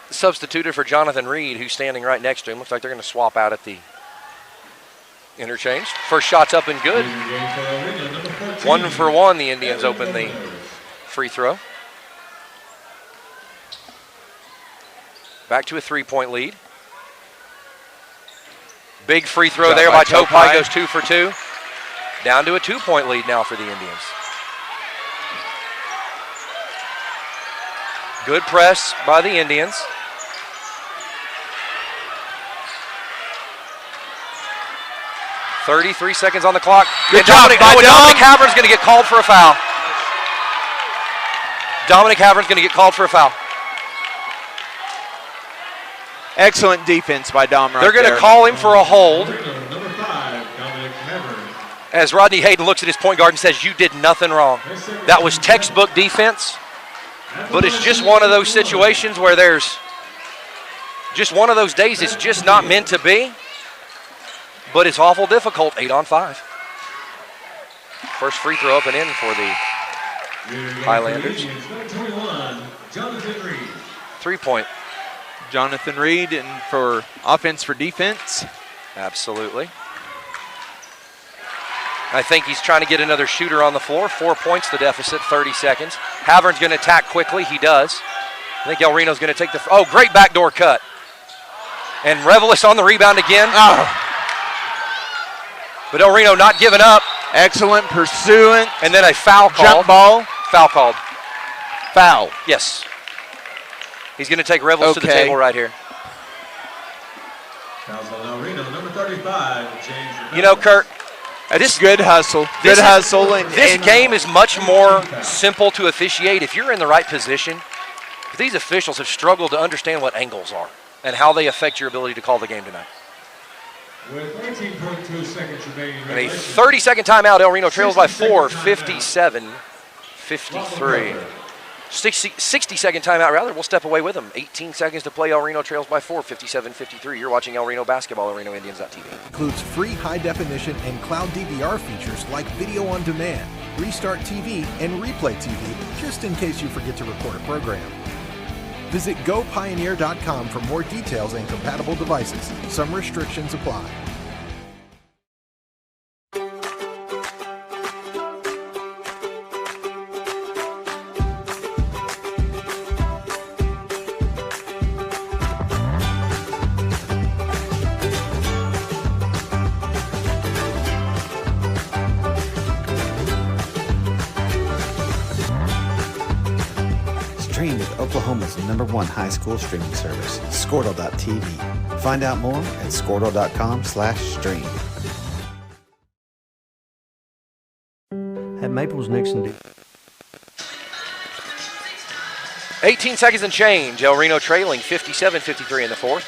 substituted for Jonathan Reed, who's standing right next to him. Looks like they're going to swap out at the interchange. First shot's up and good. 1 for 1, the Indians open the free throw. Back to a 3-point lead. Big free throw there by Topai, goes 2 for 2. Down to a 2-point lead now for the Indians. Good press by the Indians. .33 seconds on the clock. Good job by Dom. Dominic Havern's going to get called for a foul. Dominic Havern's going to get called for a foul. Excellent defense by Dom right They're going there. to call him for a hold. Number 5, Dominic Havern. As Rodney Hayden looks at his point guard and says, you did nothing wrong. That was textbook defense, but it's just one of those situations where there's just one of those days it's just not meant to be, but it's awful difficult, 8 on 5. First free throw up and in for the Highlanders. 21, Jonathan Reed. 3-point. Jonathan Reed and for offense for defense. Absolutely. I think he's trying to get another shooter on the floor. 4 points the deficit, 30 seconds. Havern's going to attack quickly. He does. I think El Reno's going to take the... Oh, great backdoor cut. And Revelis on the rebound again. Oh. But El Reno not giving up. Excellent pursuant. And then a foul called. Jump ball. Foul called. Foul. Yes. He's going to take Revelis to the table right here. Fouls on El Reno, number 35, James. You know, Kurt, That's good hustle. Good hustle. This game is much more simple to officiate if you're in the right position. These officials have struggled to understand what angles are and how they affect your ability to call the game tonight. With 18.2 seconds remaining. And a 30-second timeout, El Reno trails by 4, 57-53. 60-second timeout, rather. We'll step away with them. 18 seconds to play. El Reno trails by 4, 57-53. You're watching El Reno basketball, ElRenoIndians.tv. Includes free high-definition and cloud DVR features like video on demand, Restart TV, and Replay TV, just in case you forget to record a program. Visit GoPioneer.com for more details and compatible devices. Some restrictions apply. Stream with Oklahoma's #1 high school streaming service, Squirtle.tv. Find out more at Squirtle.com/stream. At Maples Nixon. 18 seconds and change. El Reno trailing 57-53 in the fourth.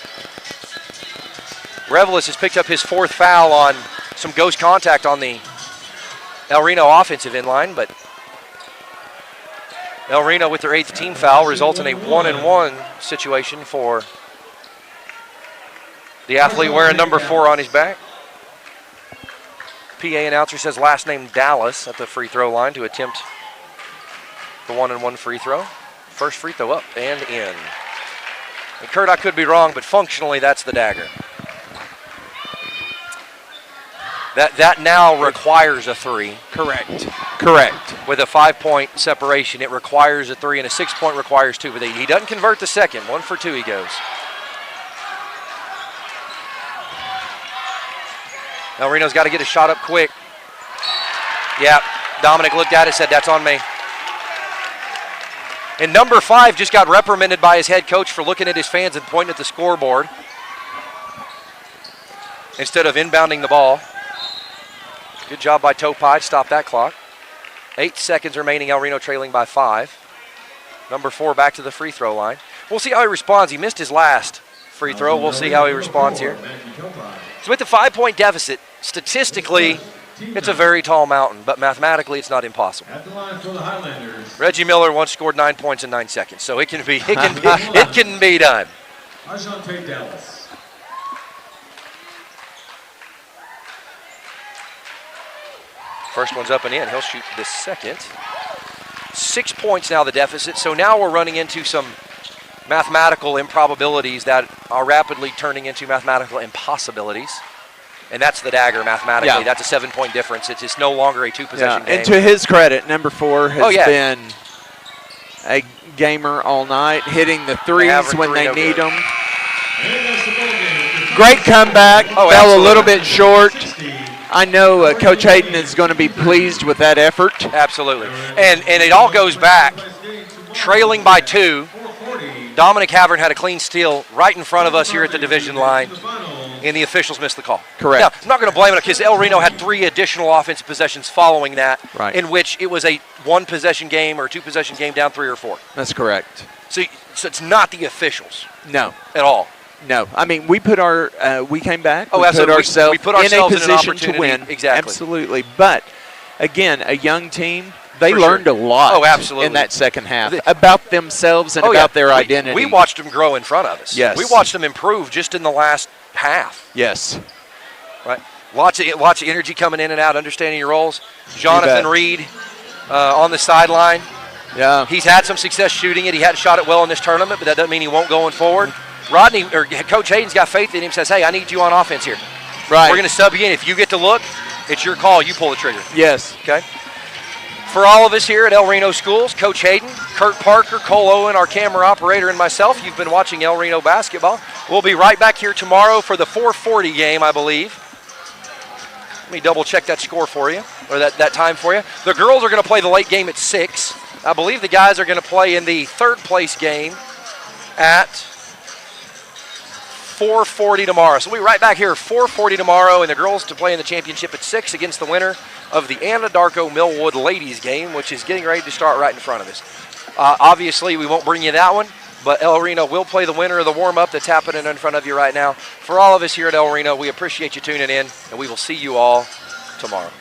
Revelis has picked up his fourth foul on some ghost contact on the El Reno offensive inline, but El Reno with their 8th team foul results in a 1-and-1 situation for the athlete wearing number 4 on his back. PA announcer says last name Dallas at the free throw line to attempt the 1-and-1 free throw. First free throw up and in. And Kurt, I could be wrong, but functionally that's the dagger. That now requires a 3. Correct. With a 5-point separation, it requires a 3, and a 6-point requires 2. But he doesn't convert the second. 1 for 2 he goes. El Reno's got to get a shot up quick. Yeah, Dominic looked at it, said, that's on me. And number 5 just got reprimanded by his head coach for looking at his fans and pointing at the scoreboard instead of inbounding the ball. Good job by Topai to stop that clock. 8 seconds remaining, El Reno trailing by 5. Number 4 back to the free throw line. We'll see how he responds. He missed his last free throw. We'll see how he responds here. So with the 5-point deficit, statistically, it's a very tall mountain, but mathematically, it's not impossible. At the line for the Highlanders. Reggie Miller once scored 9 points in 9 seconds, so it can be done. Arjante Dallas. First one's up and in. He'll shoot the second. 6 points now the deficit. So now we're running into some mathematical improbabilities that are rapidly turning into mathematical impossibilities. And that's the dagger mathematically. Yeah. That's a 7-point difference. It's no longer a 2-possession game. And to his credit, number 4 has been a gamer all night, hitting the threes when they need them. Great comeback. Fell absolutely. a little bit short. I know Coach Hayden is going to be pleased with that effort. Absolutely. And it all goes back. Trailing by 2, Dominic Havern had a clean steal right in front of us here at the division line, and the officials missed the call. Correct. Now, I'm not going to blame it because El Reno had 3 additional offensive possessions following that, Right. in which it was a 1-possession game or 2-possession game down 3 or 4. That's correct. So it's not the officials No. at all. No, I mean we put we came back. Oh, we absolutely. Put ourselves We put ourselves in a in an position to opportunity. win. Exactly. Absolutely. But again, a young team, they For learned sure. a lot. Oh, absolutely. In that second half about themselves and Oh, about yeah. their identity. We watched them grow in front of us. Yes. We watched them improve just in the last half. Yes. Right. Lots of energy coming in and out, understanding your roles. Jonathan Reed on the sideline. Yeah. He's had some success shooting it. He hadn't shot it well in this tournament, but that doesn't mean he won't going forward. Coach Hayden's got faith in him, says, hey, I need you on offense here. Right. We're going to sub you in. If you get to look, it's your call. You pull the trigger. Yes. Okay? For all of us here at El Reno Schools, Coach Hayden, Kurt Parker, Cole Owen, our camera operator, and myself, you've been watching El Reno basketball. We'll be right back here tomorrow for the 4:40 game, I believe. Let me double check that score for you, or that time for you. The girls are going to play the late game at 6. I believe the guys are going to play in the 3rd place game at 4:40 tomorrow. So we'll be right back here at 4:40 tomorrow, and the girls to play in the championship at 6 against the winner of the Anadarko-Millwood ladies game, which is getting ready to start right in front of us. Obviously, we won't bring you that one, but El Reno will play the winner of the warm-up that's happening in front of you right now. For all of us here at El Reno, we appreciate you tuning in, and we will see you all tomorrow.